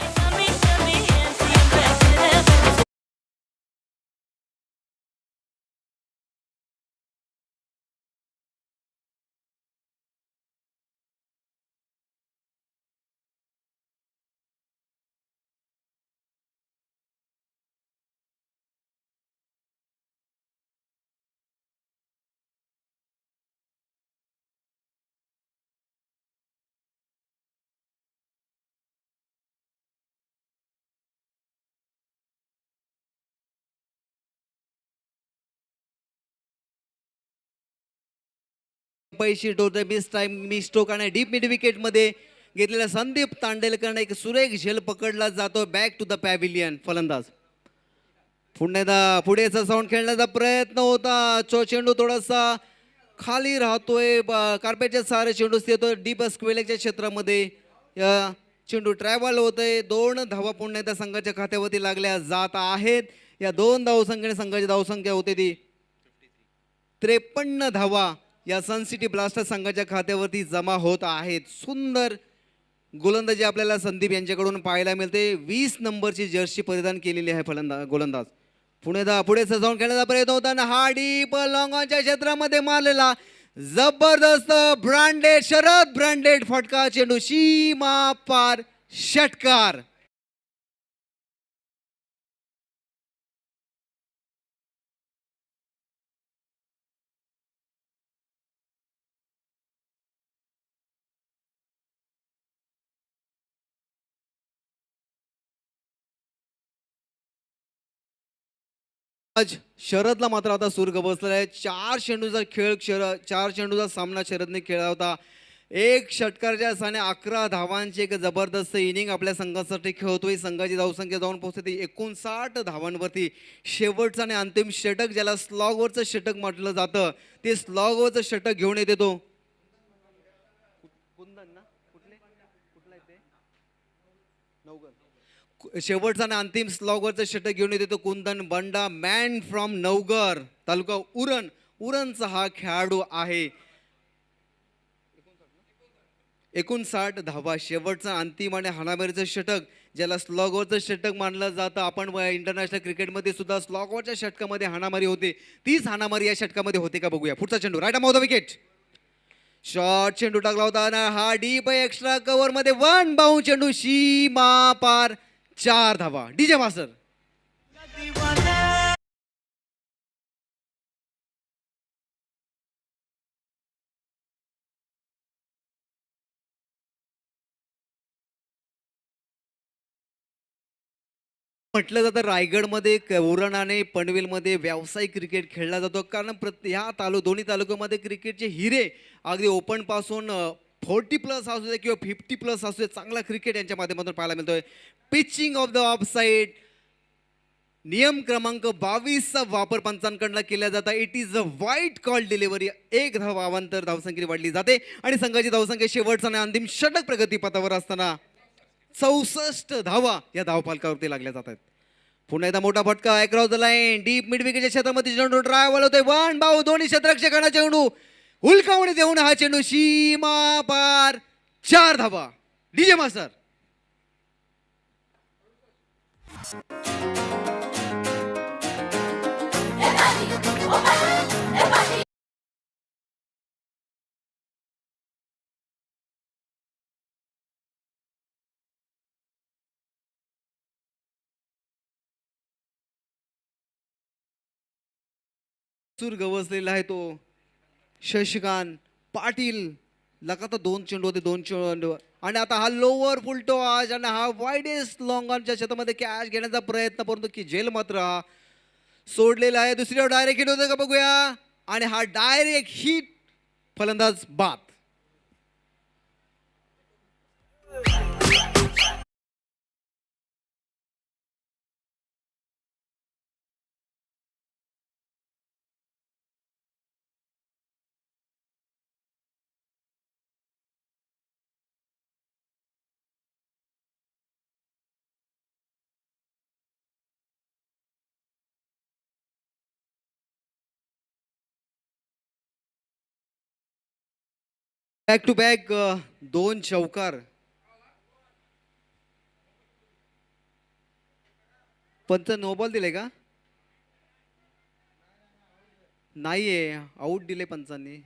Speaker 1: पैसे टोटल मिस स्ट्रोक आणि डीप मिड विकेट मध्ये घेतलेला संदीप तांडेलकरने एक सुरेख झेल पकडला जातो. बॅक टू द पॅव्हिलियन, फलंदाज पुढेचा साऊंड खेळण्याचा प्रयत्न होता. चेंडू थोडासा खाली राहतोय, कार्पेटच्या सहारे चेंडू येतोय डीप स्क्वेलेच्या क्षेत्रामध्ये. चेंडू ट्रॅव्हल होतोय. 2 धावा पुन्हा एकदा संघाच्या खात्यावरती लागल्या जात आहेत. या 2 धावसंख्येने संघाची धावसंख्या होते ती 53 धावा या सन सिटी ब्लास्टर संघाच्या खात्यावरती जमा होत आहेत. सुंदर गोलंदाजी आपल्याला संदीप यांच्याकडून पाहायला मिळते. 20 नंबरची जर्सी परिधान केलेली आहे गोलंदाज. पुढे जाऊन खेळण्याचा प्रयत्न होताना हा डीप लॉंग ऑनच्या क्षेत्रामध्ये मारलेला जबरदस्त शरद ब्रँडेड फटका, चेंडू सीमा पार, षटकार. आज शरदला मात्र आता सूर गवसलेला आहे. 4 चेंडूचा सामना शरदने खेळला होता. 1 षटकाच्या साने 11 धावांची एक जबरदस्त इनिंग आपल्या संघासाठी खेळतोय. संघाची धावसंख्या जाऊन पोहोचते 59 धावांवरती. शेवटचं आणि अंतिम षटक ज्याला स्लॉगवरचं षटक म्हटलं जातं ते स्लॉगवरचं षटक घेऊन येते तो शेवटचा आणि अंतिम स्लॉगवरचं षटक घेऊन येतो कुंदन बंडा, मॅन फ्रॉम नवगर, तालुका उरणचा हा खेळाडू आहे. 59 धावा, शेवटचा अंतिम आणि हाणामारीचं षटक ज्याला स्लॉगवरचं षटक मानलं जातं. आपण इंटरनॅशनल क्रिकेटमध्ये सुद्धा स्लॉगवरच्या षटकामध्ये हाणामारी होते, तीच हाणामारी या षटकामध्ये होते का बघूया. पुढचा चेंडू right off the wicket, short चेंडू टाकला होता हा डीप एक्स्ट्रा कव्हर मध्ये 1 बाउंड चेंडू, सीमा पार, 4 धावा. DJ master. म्हटलं जातं रायगडमध्ये उरण आणि पनवेलमध्ये व्यावसायिक क्रिकेट खेळला जातो कारण ह्या दोन्ही तालुक्यामध्ये क्रिकेटचे हिरे अगदी ओपन पासून 40+ असू दे किंवा 50+ असू दे चांगला क्रिकेट यांच्या माध्यमातून पाहायला मिळतोय. Pitching off the off side नियम क्रमांक 22चा वापर पंचांकडनं केला जाता. इट इज अ वाईट कॉल डिलिव्हरी. एक धाव अवांतर धावसंख्येने वाढली जाते आणि संघाची धावसंख्या शेवटचा आणि अंतिम षटक प्रगतीपथावर असताना 64 धावा या धावफलकावरती लागल्या जात आहेत. पुन्हा एकदा मोठा फटका across the line deep mid विकेटच्या क्षेत्रामध्ये चेंडू ड्रायव्हर होतोय. वन भाऊ दोन्ही क्षेत्ररक्षकांना चेंडू हुलकावणी देऊन हा चेंडू सीमा पार 4 धावा. डीजे मास्टर सूर गवसलेला आहे तो शशिकांत पाटील. लगातार 2 चेंडू होते 2 चेंडू आणि आता हा लोअर फुलटो आज आणि हा वाईडेस्ट लॉंग ऑनच्या क्षेत्रामध्ये कॅच घेण्याचा प्रयत्न परंतु की जेल मात्र हा सोडलेला आहे. दुसरीवर डायरेक्ट हिट होतं का बघूया आणि हा डायरेक्ट हिट फलंदाज बाद. बॅक टू बॅक 2 चौकार. पंच नो बॉल दिले का नाहीये आऊट दिले पंचांनी.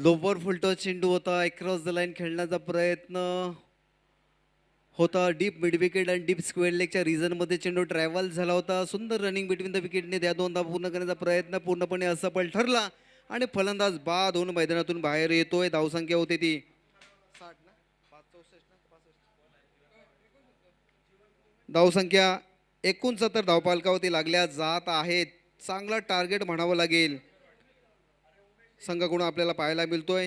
Speaker 1: लोवर फुलटो चेंडू होता. अक्रॉस द लाईन खेळण्याचा प्रयत्न होता. डीप मिड विकेट आणि डीप स्क्वेअर लेगच्या रिझनमध्ये चेंडू ट्रॅव्हल झाला होता. सुंदर रनिंग बिटवीन द विकेटने त्या 2 धावा पूर्ण करण्याचा प्रयत्न पूर्णपणे असफल ठरला आणि फलंदाज बाद होऊन मैदानातून बाहेर येतोय. धावसंख्या होती ती धावसंख्या 69 धावपालकावरती लागल्या जात आहेत. चांगला टार्गेट म्हणावं लागेल संघाकडून आपल्याला पाहायला मिळतोय.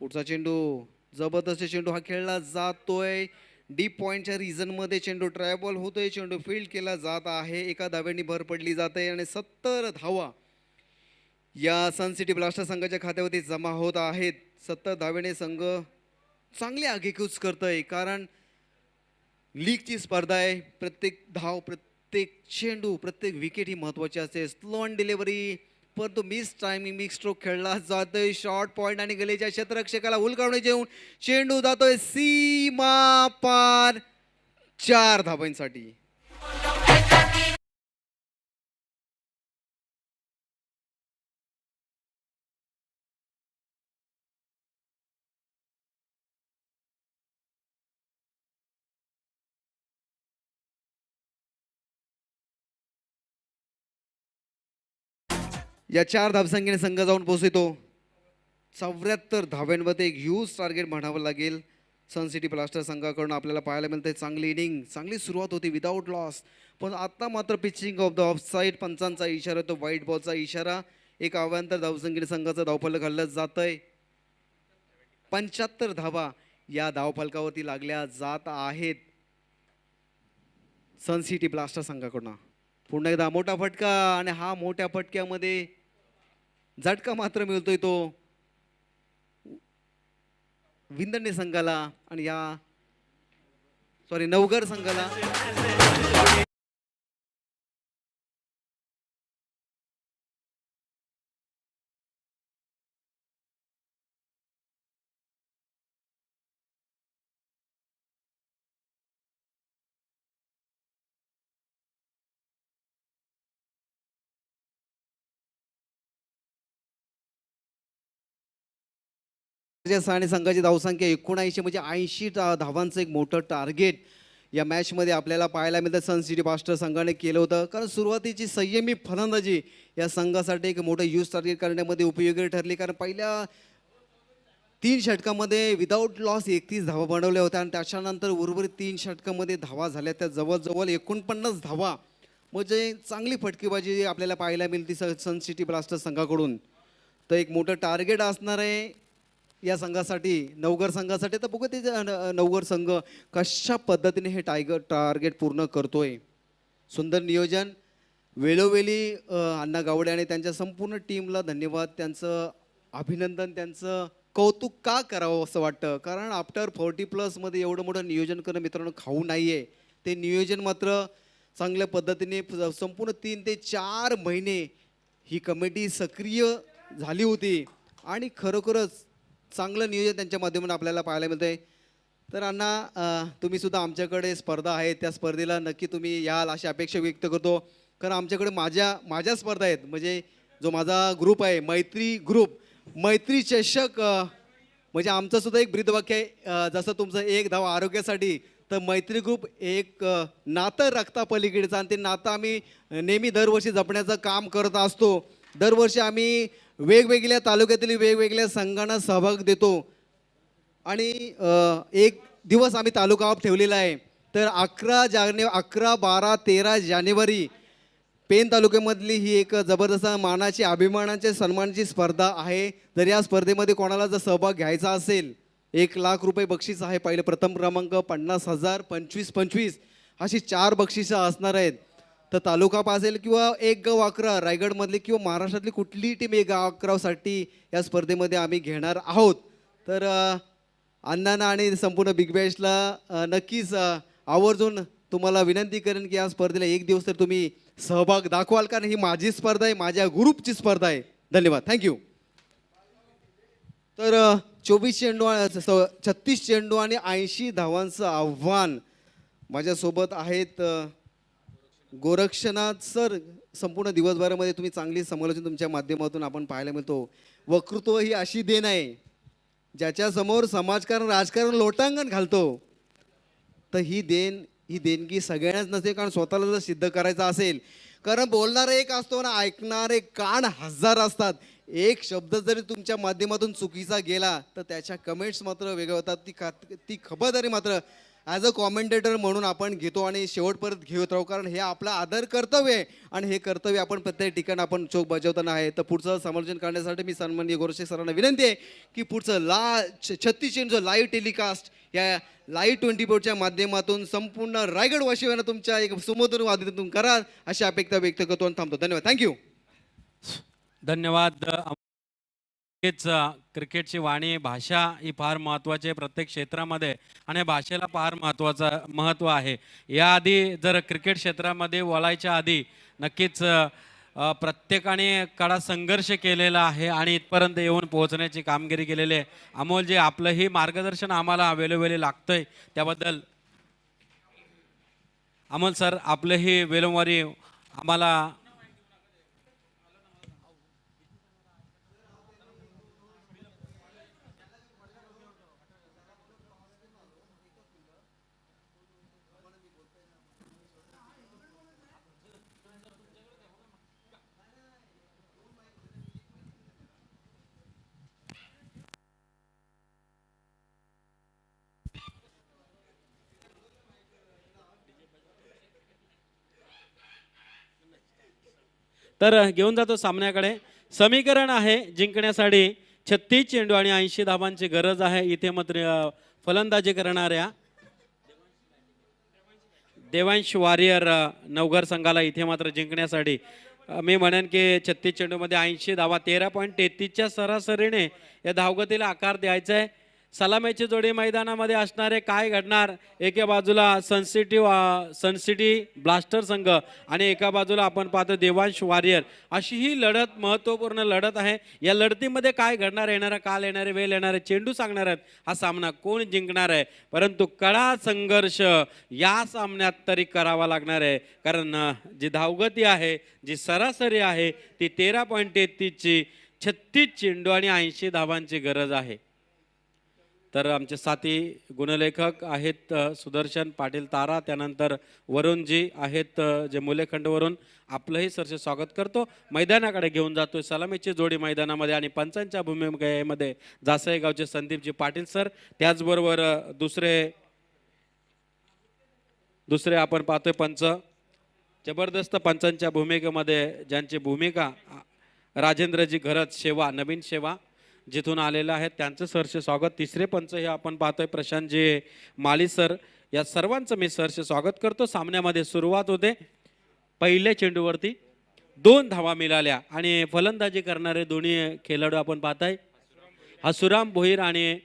Speaker 1: पुढचा चेंडू जबरदस्त चेंडू हा खेळला जातोय. डीप पॉइंटच्या रिझनमध्ये चेंडू ट्रॅव्हल होतोय. चेंडू फील्ड केला जात आहे. एका धाव्याने भर पडली जाते आणि 70 धावा या सन सिटी ब्लास्टर संघाच्या खात्यावरती जमा होत आहेत. 70 धाव्याने संघ चांगले आगेकूच करतोय कारण लीगची स्पर्धा आहे. प्रत्येक धाव प्रत्येक चेंडू प्रत्येक विकेट ही महत्वाची असते. स्लो ऑन डिलिव्हरी परंतु मिस टायमिंग मिक्स स्ट्रोक खेळला जातोय. शॉर्ट पॉइंट आणि गलीच्या क्षेत्ररक्षकाला हुलकावणी देऊन चेंडू जातोय सीमा पार 4 धावांसाठी. या 4 धावसंख्येने संघ जाऊन पोहोचतो 74 धाव्यांमध्ये. एक ह्यूज टार्गेट म्हणावं लागेल सन सिटी ब्लास्टर संघाकडून आपल्याला पाहायला मिळते. चांगली इनिंग चांगली सुरुवात होती विदाऊट लॉस पण आता मात्र pitching off the off side पंचांचा इशारा तो व्हाईट बॉलचा इशारा. एक अवांतर धावसंख्येने संघाचं धावफलक हल्लं जात आहे. 75 धावा या धावफलकावरती लागल्या जात आहेत सन सिटी ब्लास्टर संघाकडून. पुन्हा एकदा मोठा फटका आणि हा मोठ्या फटक्यामध्ये झटका मात्र मिळतोय तो विंदणे संघाला आणि या नवघर संघाला. आणि संघाची धावसंख्या 79 म्हणजे 80 धावांचं एक मोठं टार्गेट या मॅचमध्ये आपल्याला पाहायला मिळतं. सन सिटी ब्लास्टर संघाने केलं होतं, कारण सुरुवातीची संयमी फलंदाजी या संघासाठी एक मोठं यूज टार्गेट करण्यामध्ये उपयोगी ठरली. कारण पहिल्या 3 षटकामध्ये विदाऊट लॉस 31 धावा बनवल्या होत्या आणि त्याच्यानंतर उर्वरित 3 षटकामध्ये धावा झाल्या त्या जवळजवळ 49 धावा. म्हणजे चांगली फटकेबाजी आपल्याला पाहायला मिळते सन सिटी ब्लास्टर संघाकडून. तर एक मोठं टार्गेट असणार आहे या संघासाठी, नवघर संघासाठी. तर बघू ते नवघर संघ कशा पद्धतीने हे टार्गेट पूर्ण करतोय. सुंदर नियोजन, वेळोवेळी अण्णा गावडे आणि त्यांच्या संपूर्ण टीमला धन्यवाद, त्यांचं अभिनंदन, त्यांचं कौतुक का करावं असं वाटतं. कारण आफ्टर 40+ एवढं मोठं नियोजन करणं मित्रांनो खाऊ नाही आहे. ते नियोजन मात्र चांगल्या पद्धतीने संपूर्ण 3 ते 4 महिने ही कमिटी सक्रिय झाली होती आणि खरोखरच चांगलं नियोजन त्यांच्या माध्यमातून आपल्याला पाहायला मिळतं आहे. तर अण्णा, तुम्ही सुद्धा आमच्याकडे स्पर्धा आहे, त्या स्पर्धेला नक्की तुम्ही याल अशी अपेक्षा व्यक्त करतो. कारण आमच्याकडे माझ्या स्पर्धा आहेत, म्हणजे जो माझा ग्रुप आहे मैत्री ग्रुप, मैत्री चषक, म्हणजे आमचं सुद्धा एक ब्रीदवाक्य आहे, जसं तुमचं एक धाव आरोग्यासाठी, तर मैत्री ग्रुप एक नातं रक्ता पलीकडचं आणि ते नातं आम्ही नेहमी दरवर्षी जपण्याचं काम करत असतो. दरवर्षी आम्ही वेगवेगळ्या तालुक्यातील वेगवेगळ्या संघांना सहभाग देतो आणि एक दिवस आम्ही तालुका ऑफ ठेवलेला आहे. तर 11, 12, 13 जानेवारी पेन तालुक्यामधली ही एक जबरदस्त मानाची, अभिमानाच्या सन्मानाची स्पर्धा आहे. जर या स्पर्धेमध्ये कोणाला जर सहभाग घ्यायचा असेल, 1,00,000 रुपये बक्षीस आहे. पहिले प्रथम क्रमांक 50,000, 25,25 अशी 4 बक्षिसं असणार आहेत. तर तालुका असेल किंवा एक गाव 11 रायगडमधली किंवा महाराष्ट्रातली कुठलीही टीम एक गाव 11साठी या स्पर्धेमध्ये आम्ही घेणार आहोत. तर अण्णांना आणि संपूर्ण बिग बॅशला नक्कीच आवर्जून तुम्हाला विनंती करेन की या स्पर्धेला एक दिवस तर तुम्ही सहभाग दाखवाल, कारण ही माझी स्पर्धा आहे, माझ्या ग्रुपची स्पर्धा आहे. धन्यवाद, थँक्यू. तर 24 चेंडू 36 चेंडू आणि 80 धावांचं आव्हान. माझ्यासोबत आहेत गोरक्षनाथ सर. संपूर्ण दिवसभरामध्ये तुम्ही चांगली समालोचन तुमच्या माध्यमातून आपण पाहायला मिळतो. वक्तृत्व ही अशी देण आहे ज्याच्यासमोर समाजकारण राजकारण लोटांगण घालतो. तर ही देणगी सगळ्यांनाच नसते, कारण स्वतःला जर सिद्ध करायचं असेल, कारण बोलणारा एक असतो ना, ऐकणारे कान 1000 असतात. एक शब्द जरी तुमच्या माध्यमातून चुकीचा गेला तर त्याच्या कमेंट्स मात्र वेगळ्या होतात. ती खबरदारी मात्र ॲज अ कॉमेंटेटर म्हणून आपण घेतो आणि शेवटपर्यंत घेत राहू, कारण हे आपलं आदर कर्तव्य आहे आणि हे कर्तव्य आपण प्रत्येक ठिकाणी आपण चोख बजावताना आहे. तर पुढचं समालोचन करण्यासाठी मी सन्माननीय गोरक्षक सरांना विनंती आहे की पुढचं 36 चेंडू लाईव्ह टेलिकास्ट या लाईव्ह 24च्या माध्यमातून संपूर्ण रायगड वाशियांना तुमच्या एक सुमधुर वादितून करा अशी अपेक्षा व्यक्त करतो आणि थांबतो. धन्यवाद, थँक्यू.
Speaker 2: धन्यवाद. क्रिकेटची वाणी भाषा ही फार महत्त्वाची आहे प्रत्येक क्षेत्रामध्ये आणि भाषेला फार महत्त्व आहे. याआधी जर क्रिकेट क्षेत्रामध्ये बोलायच्या आधी नक्कीच प्रत्येकाने कडा संघर्ष केलेला आहे आणि इथपर्यंत येऊन पोहोचण्याची कामगिरी केलेली आहे. अमोलजी, आपलंही मार्गदर्शन आम्हाला वेळोवेळी लागतंय, त्याबद्दल अमोल सर आपलंही वेळोवारी आम्हाला तर घेऊन जातो सामन्याकडे. समीकरण आहे जिंकण्यासाठी 36 चेंडू आणि 80 धावांची गरज आहे. इथे मात्र फलंदाजी करणाऱ्या देवांश वारियर नवघर संघाला इथे मात्र जिंकण्यासाठी मी म्हणेन की 36 चेंडूमध्ये 80 धावा, 13.33च्या सरासरीने या धावगतीला आकार द्यायचा आहे. सलामीची जोडी मैदानामध्ये असणारे काय घडणार, एका बाजूला सनसिटी ब्लास्टर संघ आणि एका बाजूला आपण पाहतो देवांश वारियर. अशी ही लढत, महत्त्वपूर्ण लढत आहे. या लढतीमध्ये काय घडणार, येणारा काल, येणारे वेळ, येणारे चेंडू सांगणार आहेत हा सामना कोण जिंकणार आहे. परंतु कडा संघर्ष या सामन्यात तरी करावा लागणार आहे, कारण जी धावगती आहे, जी सरासरी आहे ती 13.33ची, 36 चेंडू आणि 80 धावांची गरज आहे. तर आमचे साथी गुणलेखक आहेत सुदर्शन पाटील तारा, त्यानंतर वरुणजी आहेत जे मुलेखंडवरून आपलंही सरसे स्वागत करतो. मैदानाकडे घेऊन जातोय सलामीची जोडी मैदानामध्ये आणि पंचांच्या भूमिकेमध्ये जासई गावचे संदीपजी पाटील सर, त्याचबरोबर दुसरे आपण पाहतोय पंच जबरदस्त पंचांच्या भूमिकेमध्ये ज्यांची भूमिका राजेंद्रजी घरत सेवा नवीन सेवा जिथून आलेलं आहे त्यांचं सरसे स्वागत. तिसरे पंच हे आपण पाहतोय प्रशांतजी माली सर, या सर्वांचं मी सरसे स्वागत करतो. सामन्यामध्ये सुरुवात होते. पहिल्या चेंडूवरती 2 धावा मिळाल्या आणि फलंदाजी करणारे दोन्ही खेळाडू आपण पाहताय हसुराम भोईर आणि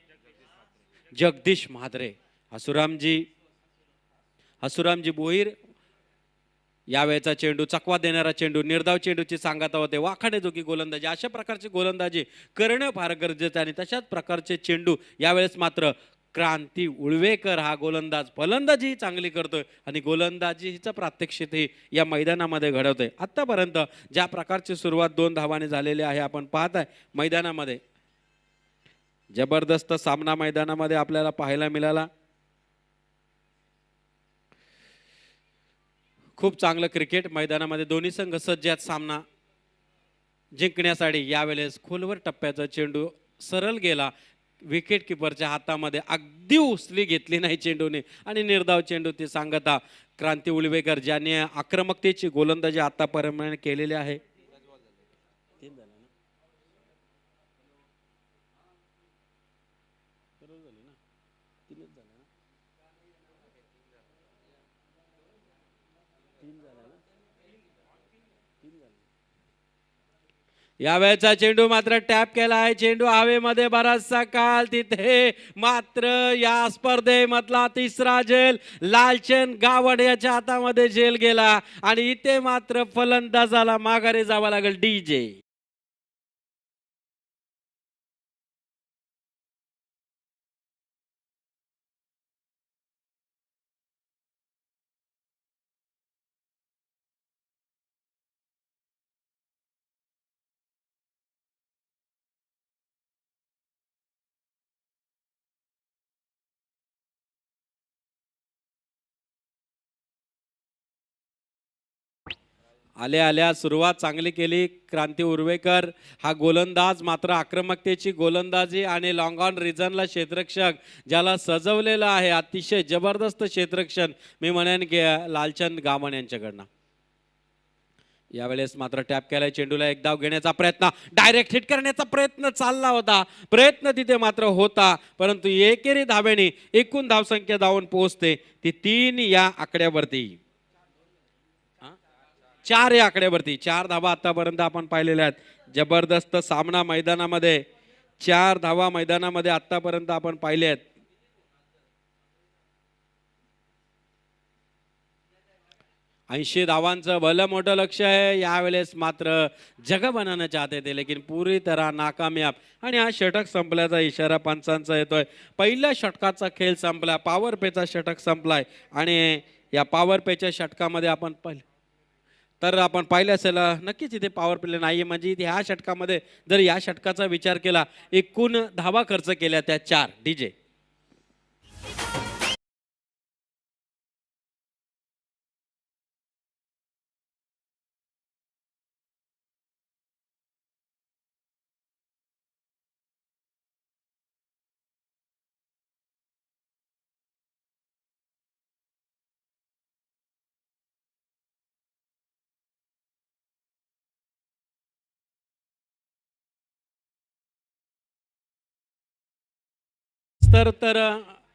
Speaker 2: जगदीश म्हात्रे. हसुरामजी भोईर यावेळेचा चेंडू चकवा देणारा चेंडू, निर्धाव चेंडूची सांगता होते, वाखाडे जोगी गोलंदाजी, अशा प्रकारची गोलंदाजी करणं फार गरजेचं आहे. आणि तशाच प्रकारचे चेंडू यावेळेस मात्र क्रांती उळवेकर हा गोलंदाज फलंदाजी चांगली करतोय आणि गोलंदाजीचं प्रात्यक्षिकही या मैदानामध्ये घडवतोय. आतापर्यंत ज्या प्रकारची सुरुवात 2 धावाने झालेली आहे आपण पाहताय मैदानामध्ये जबरदस्त सामना मैदानामध्ये आपल्याला पाहायला मिळाला. खूप चांगलं क्रिकेट मैदानामध्ये दोन्ही संघ सज्ज आहेत सामना जिंकण्यासाठी. यावेळेस खोलवर टप्प्याचा चेंडू सरळ गेला विकेट किपरच्या हातामध्ये, अगदी उचली घेतली नाही चेंडूने आणि निर्धाव चेंडू ती सांगता क्रांती उळवेकर ज्यांनी आक्रमकतेची गोलंदाजी आतापर्यंत केलेली आहे. यावेळेचा चेंडू मात्र टॅप केला आहे. चेंडू हवेमध्ये बराचसा काळ, तिथे मात्र या स्पर्धेमधला तिसरा झेल लालचंद गावड याच्या हातामध्ये झेल गेला आणि इथे मात्र फलंदाजाला माघारी जावं लागेल. डीजे आल्या सुरुवात चांगली केली क्रांती उर्वेकर. हा गोलंदाज मात्र आक्रमकतेची गोलंदाजी आणि लॉंग ऑन रिजनला क्षेत्ररक्षक ज्याला सजवलेलं आहे, अतिशय जबरदस्त क्षेत्ररक्षण मी म्हणेन की लालचंद गामण यांच्याकडनं. यावेळेस मात्र टॅप केलाय चेंडूला, एक धाव घेण्याचा प्रयत्न, डायरेक्ट हिट करण्याचा प्रयत्न चालला होता, प्रयत्न तिथे मात्र होता, परंतु एकेरी धाब्याने एकूण धावसंख्या धावून पोहोचते ती 3 या आकड्यावरती, 4 या आकड्यावरती. 4 धावा आतापर्यंत आपण पाहिलेल्या आहेत. जबरदस्त सामना मैदानामध्ये 4 धावा मैदानामध्ये आतापर्यंत आपण पाहिले आहेत. ऐंशी धावांचं भलं मोठं लक्ष आहे. यावेळेस मात्र जग बनाना चाहते थे लेकिन पूरी तरह नाकामयाब. आणि हा षटक संपल्याचा इशारा पंचांचा येतोय. पहिल्या षटकाचा खेळ संपला, पॉवर पेचा षटक संपलाय आणि या पॉवर पेच्या षटकामध्ये आपण आपण पाहिलं असेल नक्कीच इथे पॉवर प्ले नाही आहे, म्हणजे इथे ह्या षटकामध्ये जर या षटकाचा विचार केला एकूण धावा खर्च केल्या त्या 4. डीजे तर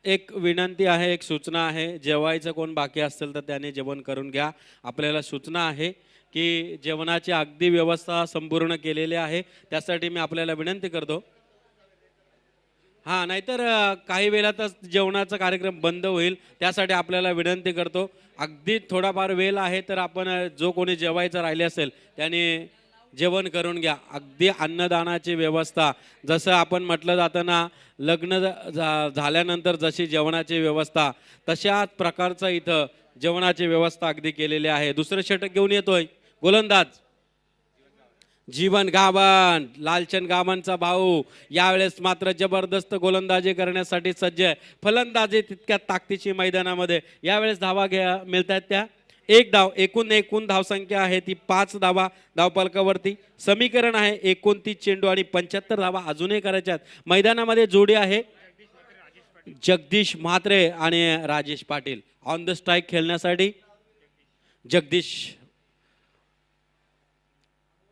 Speaker 2: एक विनंती आहे, एक सूचना आहे, जेवायचं कोण बाकी असेल तर त्याने जेवण करून घ्या. आपल्याला सूचना आहे की जेवणाची अगदी व्यवस्था संपूर्ण केलेली आहे, त्यासाठी मी आपल्याला विनंती करतो. हां, नाहीतर काही वेळातच जेवणाचा कार्यक्रम बंद होईल, त्यासाठी आपल्याला विनंती करतो. अगदी थोडाफार वेळ आहे तर आपण जो कोणी जेवायचं राहिले असेल त्याने जेवण करून घ्या. अगदी अन्नदानाची व्यवस्था, जसं आपण म्हटलं जातं ना, लग्न झाल्यानंतर जशी जेवणाची व्यवस्था तशाच प्रकारचं इथं जेवणाची व्यवस्था अगदी केलेली आहे. दुसरं षटक घेऊन येतोय गोलंदाज जीवन गावन, लालचंद गावांचा भाऊ यावेळेस मात्र जबरदस्त गोलंदाजी करण्यासाठी सज्ज आहे. फलंदाजी तितक्या ताकदीची मैदानामध्ये यावेळेस धावा मिळत आहेत त्या एक धाव. एकूण धावसंख्या आहे ती 5 धावा धावफलकावरती. समीकरण आहे 29 चेंडू आणि 75 धावा अजूनही करायच्या आहेत. मैदानामध्ये जोडी आहे जगदीश म्हात्रे आणि Rajesh Patil on the strike खेळण्यासाठी.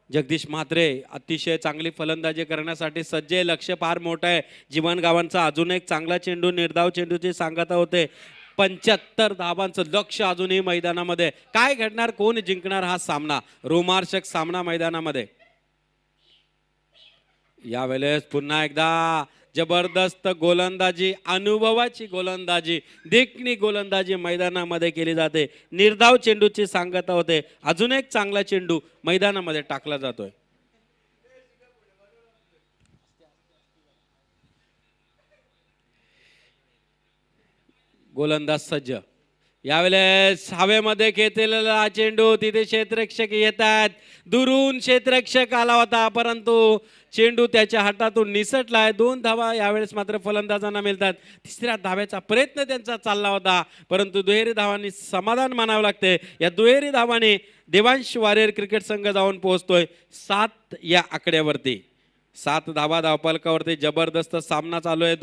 Speaker 2: जगदीश म्हात्रे अतिशय चांगली फलंदाजी करण्यासाठी सज्ज आहे. लक्ष फार मोठं आहे जीवन गावांचा. अजून एक चांगला चेंडू, निर्धाव चेंडूची सांगता होते. 75 धावांचं लक्ष अजूनही मैदानामध्ये. काय घडणार, कोण जिंकणार हा सामना, रोमांचक सामना मैदानामध्ये. यावेळेस पुन्हा एकदा जबरदस्त गोलंदाजी, अनुभवाची गोलंदाजी, देखणी गोलंदाजी मैदानामध्ये केली जाते. निर्धाव चेंडूची सांगता होते. अजून एक चांगला चेंडू मैदानामध्ये टाकला जातोय. गोलंदाज सज्ज. यावेळेस हवेमध्ये खेचलेला चेंडू, तिथे क्षेत्ररक्षक येतात. दुरून क्षेत्ररक्षक आला होता परंतु चेंडू त्याच्या हातातून निसटलाय. 2 धावा यावेळेस मात्र फलंदाजांना मिळतात. तिसऱ्या धाव्याचा प्रयत्न त्यांचा चालला होता परंतु दुहेरी धावांनी समाधान मानावं लागते. या दुहेरी धावाने देवांश वारियर क्रिकेट संघ जाऊन पोहोचतोय 7 या आकड्यावरती. 7 धावा धावफलकावरती. जबरदस्त सामना चालू आहे.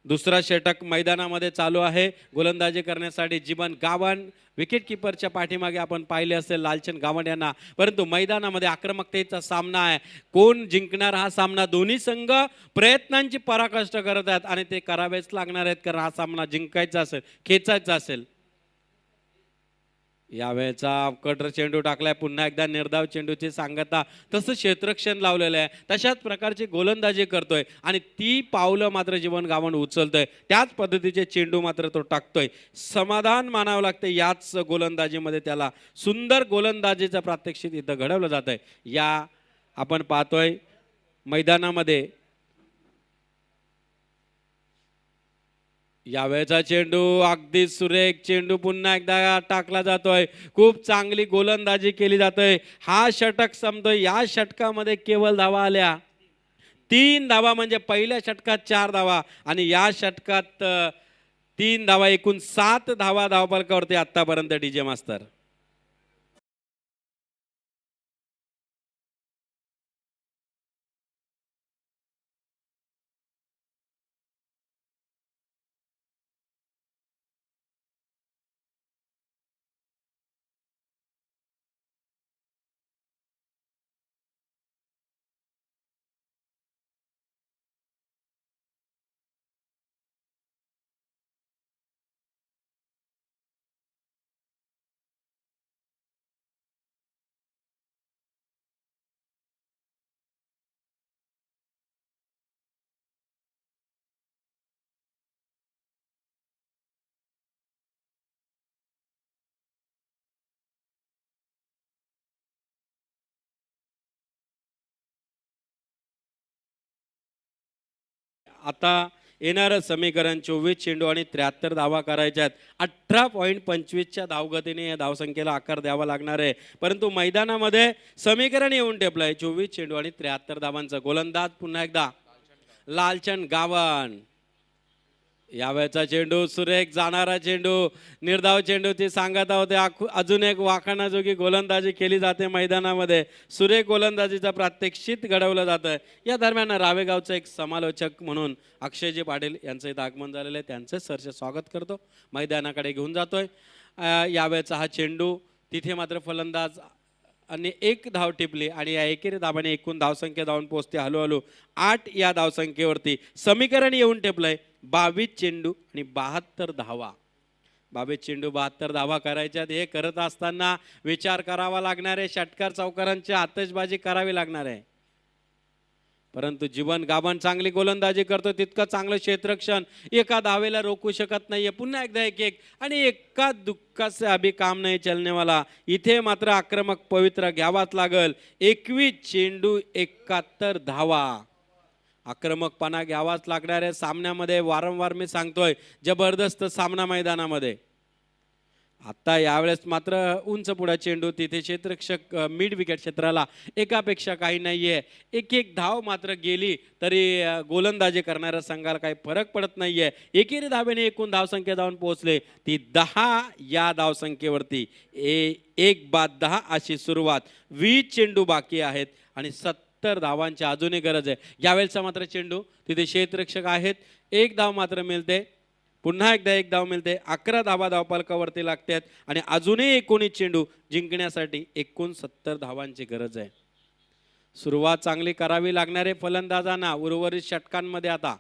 Speaker 2: दुसरा षटक मैदानामध्ये चालू आहे. गोलंदाजी करण्यासाठी जीवन गावन, विकेट किपरच्या पाठीमागे आपण पाहिले असेल लालचंद गावंड यांना. परंतु मैदानामध्ये आक्रमकतेचा सामना आहे. कोण जिंकणार हा सामना. दोन्ही संघ प्रयत्नांची पराकाष्ठ करत आहेत आणि ते करावेच लागणार आहेत कारण हा सामना जिंकायचा असेल, खेचायचा असेल. यावेळेचा कटर चेंडू टाकलाय. पुन्हा एकदा निर्धाव चेंडूची सांगता. तसं क्षेत्ररक्षण लावलेलं आहे. तशाच प्रकारची गोलंदाजी करतोय आणि ती पावलं मात्र जीवन गावंड उचलतोय. त्याच पद्धतीचे चेंडू मात्र तो टाकतोय. समाधान मानावं लागतं याच गोलंदाजीमध्ये. त्याला सुंदर गोलंदाजीचं प्रात्यक्षिक इथं घडवलं जात आहे. या आपण पाहतोय मैदानामध्ये. यावेळेचा चेंडू अगदी सुरेख चेंडू पुन्हा एकदा टाकला जातोय. खूप चांगली गोलंदाजी केली जातोय. हा षटक संपतोय. या षटकामध्ये केवळ धावा आल्या 3 धावा. म्हणजे पहिल्या षटकात 4 धावा आणि या षटकात 3 धावा. एकूण 7 धावा धावफलकावरती आतापर्यंत डीजे मास्तर. आता येणारं समीकरण 24 चेंडू आणि 73 धावा करायच्या आहेत. 18.25च्या धावगतीने या धावसंख्येला आकार द्यावा लागणार आहे. परंतु मैदानामध्ये समीकरण येऊन टेपलं आहे 24 चेंडू आणि 73 धावांचं. गोलंदाज पुन्हा एकदा लालचंद गावन. यावेळेचा चेंडू सुरेख जाणारा चेंडू, निर्धाव चेंडूची सांगता होते. अजून एक वाखाणाजोगी गोलंदाजी केली जाते मैदानामध्ये. सुरेख गोलंदाजीचा प्रात्यक्षिक घडवलं जातं. या दरम्यान रावेगावचे एक समालोचक म्हणून अक्षयजी पाटील यांचं इथं आगमन झालेलं आहे. त्यांचं सरचे स्वागत करतो. मैदानाकडे घेऊन जातोय. यावेळेचा हा चेंडू तिथे मात्र फलंदाज आणि 1 धाव टिपली आणि या एकेरी धावाने एकूण धावसंख्या धावून पोहोचते हळूहळू 8 या धावसंख्येवरती. समीकरण येऊन टेपलंय 22 चेंडू आणि 72 धावा. 22 चेंडू 72 धावा करायच्यात. हे करत असताना विचार करावा लागणार आहे. षटकार चौकारांची आतषबाजी करावी लागणार आहे. परंतु जीवन गावन चांगली गोलंदाजी करतो. तितकं चांगलं क्षेत्ररक्षण. एका धावेला रोखू शकत नाहीये. पुन्हा एकदा 1-1 आणि एका दुःखा से अभी काम नाही चलने वाला. इथे मात्र आक्रमक पवित्र घ्यावाच लागल. 21 चेंडू 71 धावा. आक्रमकपणा घ्यावाच लागणार आहे सामन्यामध्ये. वारंवार मी सांगतोय जबरदस्त सामना मैदानामध्ये. आता यावेळेस मात्र उंच पुढा चेंडू तिथे क्षेत्ररक्षक मिड विकेट क्षेत्राला एकापेक्षा काही नाहीये. एक एक धाव मात्र गेली तरी गोलंदाजी करणाऱ्या संघाला काही फरक पडत नाहीये. एकेरी धावेने एकूण धावसंख्या जाऊन पोहोचले ती 10 या धावसंख्येवरती. एक बाद 10 अशी सुरुवात. 20 चेंडू बाकी आहेत आणि 70 धावांची अजूनही गरज आहे. यावेळेचा मात्र चेंडू तिथे क्षेत्ररक्षक आहेत. एक धाव मात्र मिळते. पुन्हा एकदा एक धाव मिळते. 11 धावा धावफलकावरती लागतात आणि अजूनही 19 चेंडू जिंकण्यासाठी 69 धावांची गरज आहे. सुरुवात चांगली करावी लागणारे फलंदाजांना उर्वरित षटकांमध्ये. आता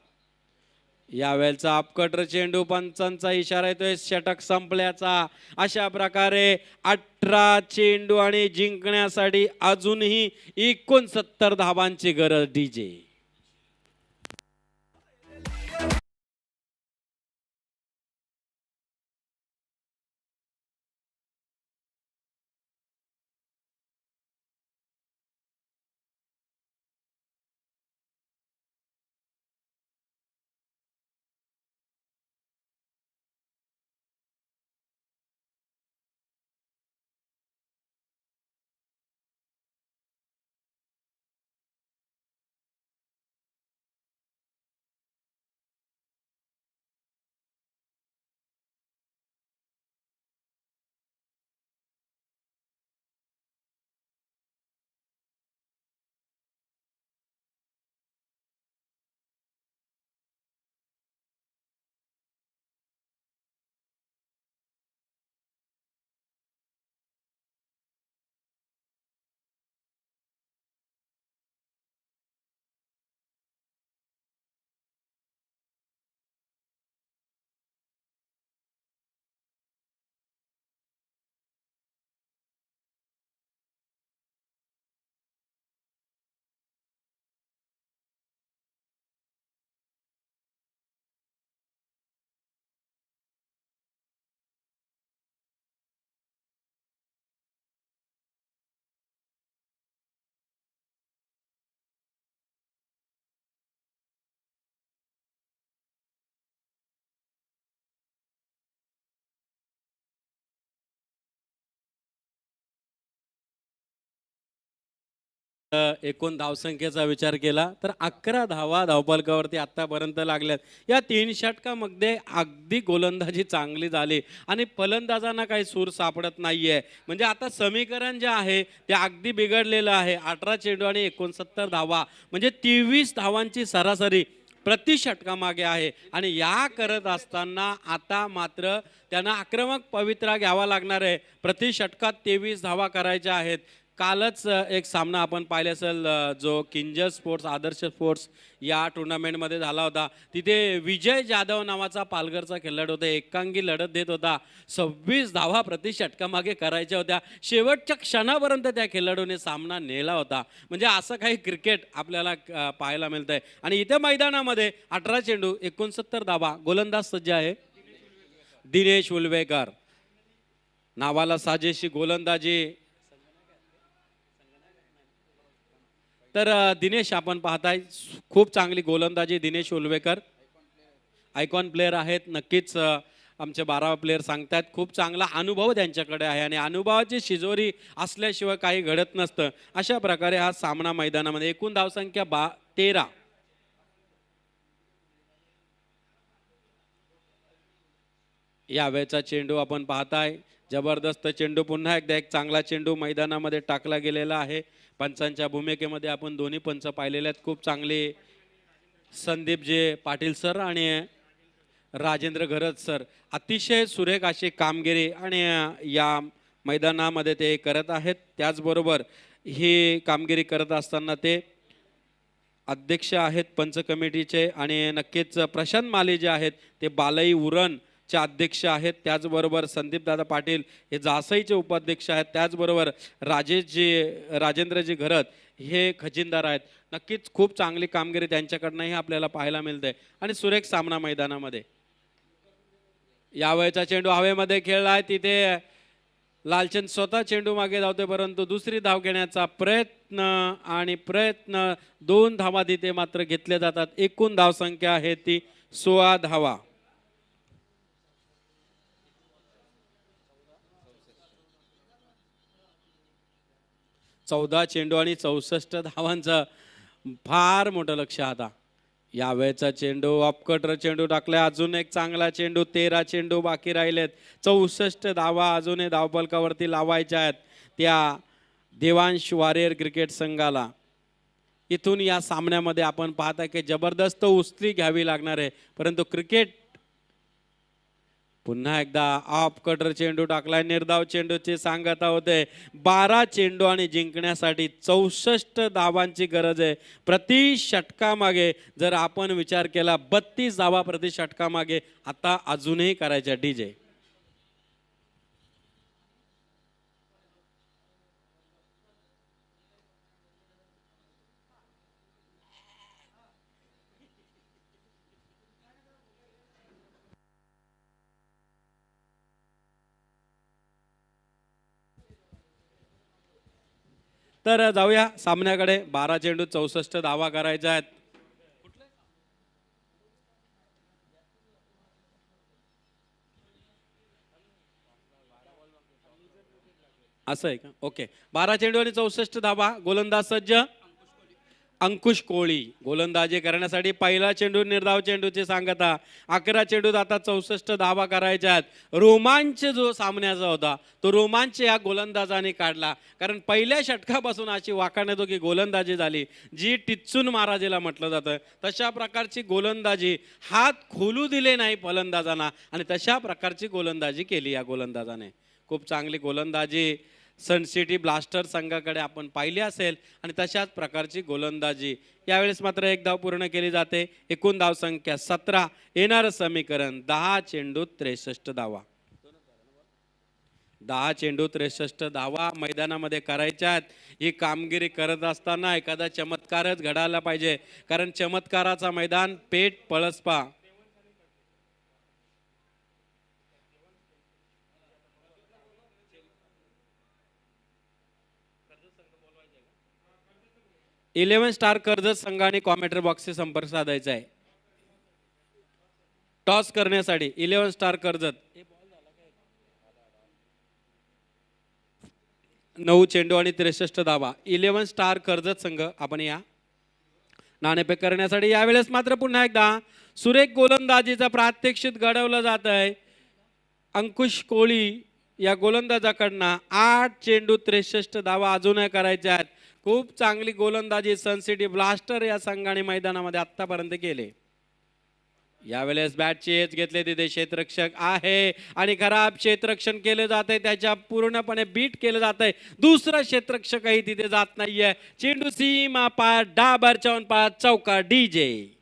Speaker 2: यावेळेचा अपकटर चेंडू, पंचांचा इशारा येतोय षटक संपल्याचा. अशा प्रकारे 18 चेंडू आणि जिंकण्यासाठी अजूनही 69 धावांची गरज. डीजे एकूण धावसंख्येचा विचार केला तर 11 धावा धावफलकावरती आतापर्यंत लागल्यात. या 3 षटकामध्ये अगदी गोलंदाजी चांगली झाली आणि फलंदाजांना काही सूर सापडत नाहीये. म्हणजे आता समीकरण जे आहे ते अगदी बिघडलेलं आहे. 18 चेंडू आणि 69 धावा म्हणजे 23 धावांची सरासरी प्रति षटकामागे आहे आणि या करत असताना आता मात्र त्यांना आक्रमक पवित्रा घ्यावा लागणार आहे. प्रति षटकात 23 धावा करायच्या आहेत. कालच एक सामना आपण पाहिला असेल जो किंजर स्पोर्ट्स आदर्श स्पोर्ट्स या टुर्नामेंटमध्ये झाला होता. तिथे विजय जाधव नावाचा पालघरचा खेळाडू होता. एकांगी लढत देत होता. 26 धावा प्रति षटकामागे करायच्या होत्या. शेवटच्या क्षणापर्यंत त्या खेळाडूने सामना नेला होता. म्हणजे असं काही क्रिकेट आपल्याला पाहायला मिळतंय. आणि इथे मैदानामध्ये 18 चेंडू 69 धावा. गोलंदाज सज्ज आहे दिनेश उलवेकर. नावाला साजेशी गोलंदाजी. तर दिनेश आपण पाहताय खूप चांगली गोलंदाजी दिनेश उलवेकर. आयकॉन प्लेयर आहेत. नक्कीच आमचे 12 प्लेयर सांगतात खूप चांगला अनुभव त्यांच्याकडे आहे आणि अनुभवाची शिजोरी असल्याशिवाय काही घडत नसतं. अशा प्रकारे हा सामना मैदानामध्ये. एकूण धावसंख्या 13. यावेळेचा चेंडू आपण पाहताय जबरदस्त चेंडू. पुन्हा एकदा एक चांगला चेंडू मैदानामध्ये टाकला गेलेला आहे. पंचांच्या भूमिकेमध्ये आपण दोन्ही पंच पाहिलेले आहेत. खूप चांगले संदीप जे पाटील सर आणि राजेंद्र घरत सर अतिशय सुरेख अशी कामगिरी आणि या मैदानामध्ये ते करत आहेत. त्याचबरोबर ही कामगिरी करत असताना ते अध्यक्ष आहेत पंच कमिटीचे आणि नक्कीच प्रशांत माले जे आहेत ते बालई उरण चे अध्यक्ष आहेत. त्याचबरोबर संदीप दादा पाटील हे जासईचे उपाध्यक्ष आहेत. त्याचबरोबर राजेंद्रजी घरत हे खजिनदार आहेत. नक्कीच खूप चांगली कामगिरी त्यांच्याकडनंही आपल्याला पाहायला मिळते आणि सुरेख सामना मैदानामध्ये. यावेळेचा चेंडू हवेमध्ये खेळलाय. तिथे लालचंद स्वतः चेंडू मागे धावते परंतु दुसरी धाव घेण्याचा प्रयत्न 2 धावा तिथे मात्र घेतल्या जातात. एकूण धावसंख्या आहे ती 16 धावा. 14 चेंडू आणि 64 धावांचं फार मोठं लक्ष आता. यावेळेचा चेंडू ऑफकटर चेंडू टाकलाय. अजून एक चांगला चेंडू. 13 चेंडू बाकी राहिलेत. 64 धावा अजूनही धावफलकावरती लावायच्या आहेत त्या देवांश वॉरियर क्रिकेट संघाला. इथून या सामन्यामध्ये आपण पाहता की जबरदस्त उचली घ्यावी लागणार आहे. परंतु क्रिकेट पुन्हा एकदा ऑफ कटर चेंडू टाकलाय. निर्धाव चेंडूची सांगता होते. 12 चेंडू आणि जिंकण्यासाठी 64 धावांची गरज आहे प्रति षटकामागे. जर आपण विचार केला 32 धावा प्रति षटकामागे आता अजूनही करायच्या डीजे. तर जाऊया सामन्याकडे. 12 चेंडू 64 धावा करायच्या आहेत. असं आहे का? ओके. 12 चेंडू आणि 64 धावा. गोलंदाज सज्ज. अंकुश कोळी गोलंदाजी करण्यासाठी. पहिला चेंडू निर्धाव चेंडूची सांगता. 11 चेंडूत आता 64 धावा करायच्या आहेत. रोमांच जो सामन्याचा होता तो रोमांच या गोलंदाजाने काढला. कारण पहिल्या षटकापासून अशी वाखाणत की गोलंदाजी झाली जी टिच्चून महाराजेला म्हटलं जातं. तशा प्रकारची गोलंदाजी, हात खोलू दिले नाही फलंदाजांना आणि तशा प्रकारची गोलंदाजी केली या गोलंदाजाने. खूप चांगली गोलंदाजी सन सिटी ब्लास्टर संघाकडे आपण पाहिली असेल आणि तशाच प्रकारची गोलंदाजी. यावेळेस मात्र एक धाव पूर्ण केली जाते. एकूण धाव संख्या 17. येणारं समीकरण 10 चेंडू 63 धावा. 10 चेंडू 63 धावा मैदानामध्ये करायच्या आहेत. ही कामगिरी करत असताना एखादा चमत्कारच घडायला पाहिजे. कारण चमत्काराचा मैदान पेठ पळसपा. इलेव्हन स्टार कर्जत संघाने कॉमेंट्री बॉक्सशी संपर्क साधायचा आहे टॉस करण्यासाठी. 11 स्टार कर्जत. 9 चेंडू आणि 63 धावा. 11 स्टार कर्जत संघ आपण या नाणेफेक करण्यासाठी. यावेळेस मात्र पुन्हा एकदा सुरेख गोलंदाजीचा प्रात्यक्षिक घडवलं जात आहे अंकुश कोळी या गोलंदाजाकडनं. 8 चेंडू 63 धावा अजूनही करायच्या आहेत. खूप चांगली गोलंदाजी सन सिटी ब्लास्टर या संघाने मैदानामध्ये आतापर्यंत केले. यावेळेस बॅटची एज घेतले तिथे क्षेत्ररक्षक आहे आणि खराब क्षेत्ररक्षण केले जाते. त्याच्या पूर्णपणे बीट केलं जात आहे. दुसरा क्षेत्ररक्षकही तिथे जात नाहीये. चेंडू सीमा पार डाबर चौन पार चौका डीजे.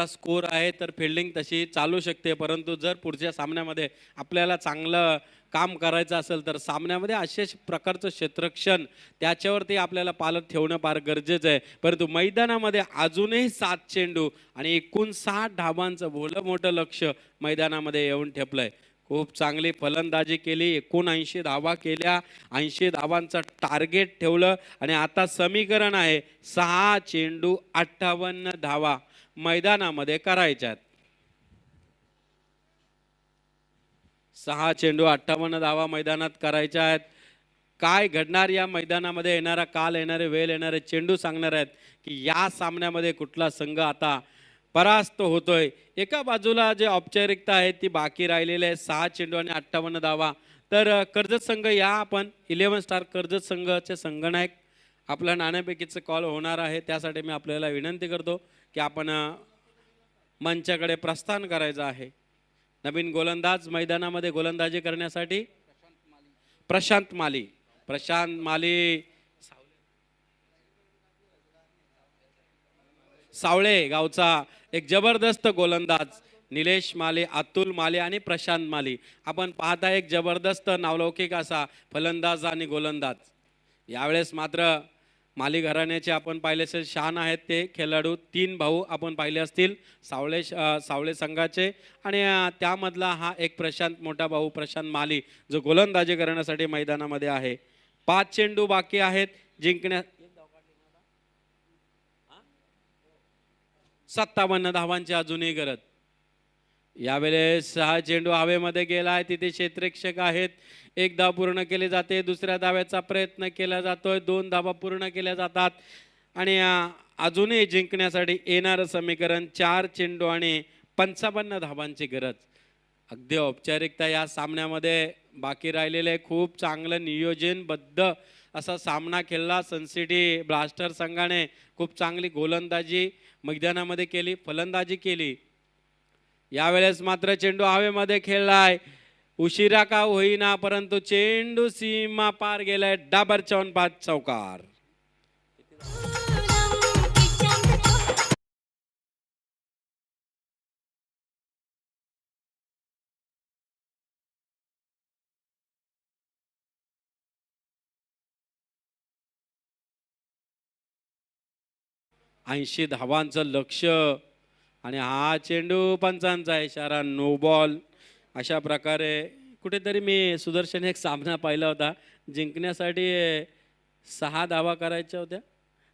Speaker 2: स्कोर आहे तर फिल्डिंग तशी चालू शकते. परंतु जर पुढच्या सामन्यामध्ये आपल्याला चांगलं काम करायचं असेल तर सामन्यामध्ये अशा प्रकारचं क्षेत्ररक्षण त्याच्यावरती आपल्याला पालक ठेवणं फार गरजेचं आहे. परंतु मैदानामध्ये अजूनही 7 चेंडू आणि 59 धावांचं भोलं मोठं लक्ष मैदानामध्ये येऊन ठेपलंय. खूप चांगली फलंदाजी केली. 79 धावा केल्या. 80 धावांचं टार्गेट ठेवलं आणि आता समीकरण आहे 6 चेंडू 58 धावा मैदानामध्ये करायच्यात. 6 चेंडू 58 धावा मैदानात करायच्या आहेत. काय घडणार या मैदानामध्ये, येणारा काल, येणारे वेळ, येणारे चेंडू सांगणार आहेत की या सामन्यामध्ये कुठला संघ आता परास्त होतोय. एका बाजूला जे औपचारिकता आहे ती बाकी राहिलेली आहे. 6 चेंडू आणि 58 धावा. तर कर्जत संघ या आपण 11 स्टार कर्जत संघाचे संगणक आपल्या नाणेफेकीचं कॉल होणार आहे. त्यासाठी मी आपल्याला विनंती करतो की आपण मंचाकडे प्रस्थान करायचं आहे. नवीन गोलंदाज मैदानामध्ये गोलंदाजी करण्यासाठी प्रशांत माली सावळे गावचा एक जबरदस्त गोलंदाज. निलेश माली, अतुल माली आणि प्रशांत माली. आपण पाहता एक जबरदस्त नावलौकिक असा फलंदाज आणि गोलंदाज. यावेळेस मात्र माली घराण्याचे आपण पाहिले असेल शान आहेत ते खेळाडू, 3 भाऊ आपण पाहिले असतील सावळे संघाचे. आणि त्यामधला हा एक प्रशांत मोठा भाऊ प्रशांत माली जो गोलंदाजी करण्यासाठी मैदानामध्ये आहे. 5 चेंडू बाकी आहेत जिंकण्या 57 धावांची अजूनही गरज. यावेळेस 6 चेंडू हवेमध्ये गेलाय, तिथे क्षेत्ररक्षक आहेत. 1 धाव पूर्ण केली जाते, दुसऱ्या धाव्याचा प्रयत्न केला जातोय, 2 धावा पूर्ण केल्या जातात. आणि अजूनही जिंकण्यासाठी येणारं समीकरण 4 चेंडू आणि 55 धावांची गरज. अगदी औपचारिकता या सामन्यामध्ये बाकी राहिलेले, खूप चांगलं नियोजनबद्ध असा सामना खेळला. सनसिटी ब्लास्टर संघाने खूप चांगली गोलंदाजी मैदानामध्ये केली, फलंदाजी केली. यावेळेस मात्र चेंडू हवेमध्ये खेळलाय, उशिरा का होईना परंतु चेंडू सीमा पार गेलाय. डाबर 5 चौकार. ऐंशी धावांचं लक्ष आणि हा चेंडू पंचांचा इशारा, नो बॉल. अशा प्रकारे कुठेतरी मी सुदर्शन एक सामना पाहिला होता, जिंकण्यासाठी 6 धावा करायच्या होत्या,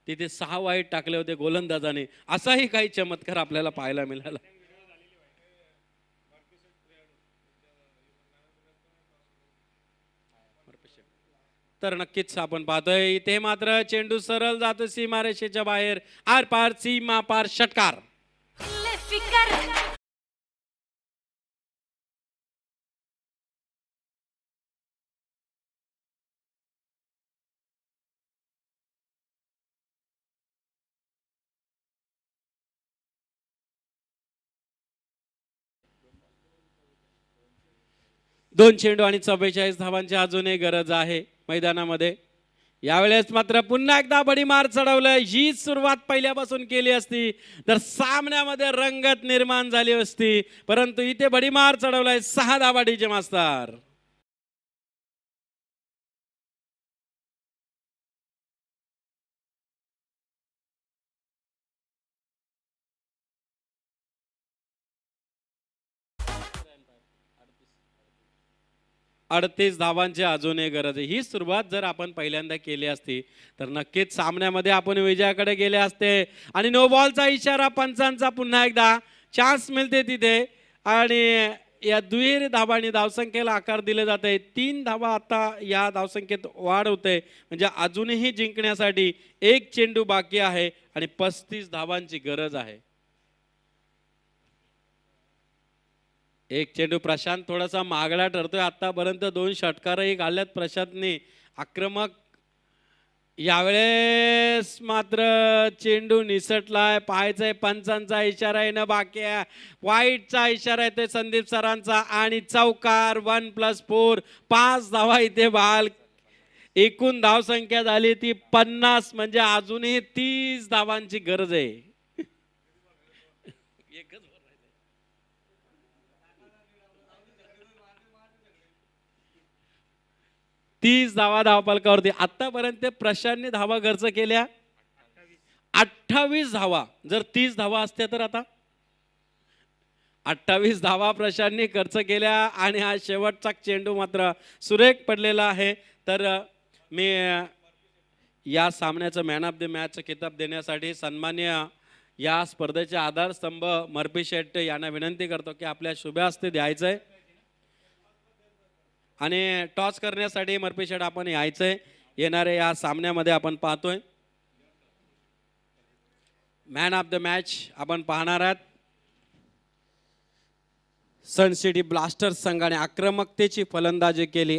Speaker 2: तिथे 6 वाईट टाकले होते गोलंदाजाने. असाही काही चमत्कार आपल्याला पाहायला मिळाला. तर नक्कीच आपण पाहतोय इथे मात्र चेंडू सरळ जातो सीमारेषेच्या बाहेर, आर पार सीमा पार षटकार. दोन चेंडू आणि 44 धावांची अजूनही गरज आहे मैदानामध्ये. यावेळेस मात्र पुन्हा एकदा बडीमार चढवलं. ही सुरुवात पहिल्यापासून केली असती तर सामन्यामध्ये रंगत निर्माण झाली असती, परंतु इथे बडीमार चढवलाय. 6 धावा डीजे मास्तर. अडतीस धावांची अजूनही गरज आहे. ही सुरुवात जर आपण पहिल्यांदा केली असती तर नक्कीच सामन्यामध्ये आपण विजयाकडे गेले असते. आणि नो बॉलचा इशारा पंचांचा, पुन्हा एकदा चान्स मिळते तिथे. आणि या दुहेरी धावांनी धावसंख्येला आकार दिले जाते. 3 धावा आता या धावसंख्येत वाढ होते, म्हणजे अजूनही जिंकण्यासाठी 1 चेंडू बाकी आहे आणि 35 धावांची गरज आहे. एक चेंडू प्रशांत थोडासा मागला ठरतोय. आतापर्यंत 2 षटकारही काढल्यात प्रशांतने, आक्रमक. यावेळेस मात्र चेंडू निसटलाय. पाहायचंय पंचांचा इशारा येणं बाकी आहे, वाईटचा इशारा येतोय संदीप सरांचा आणि चौकार. 1+4 5 धावा इथे बहाल. एकूण धावसंख्या झाली ती 50, म्हणजे अजूनही 30 धावांची गरज आहे. 30 धावा धावफलकावरती. आतापर्यंत प्रशांतने धावा खर्च केल्या 28 धावा. जर 30 धावा असत्या तर आता 28 धावा प्रशांतने खर्च केल्या. आणि हा शेवटचा चेंडू मात्र सुरेख पडलेला आहे. तर मी या सामन्याचं मॅन ऑफ द मॅच किताब देण्यासाठी सन्मान्य या स्पर्धेचे आधारस्तंभ मर्फी शेट यांना विनंती करतो की आपल्या शुभ हस्ते द्यायचंय. आणि टॉस करण्यासाठी मर्फी शेट आपण यायचंय. येणाऱ्या या सामन्यामध्ये आपण पाहतोय मॅन ऑफ द मॅच आपण पाहणार आहात. सन सिटी ब्लास्टर्स संघाने आक्रमकतेची फलंदाजी केली.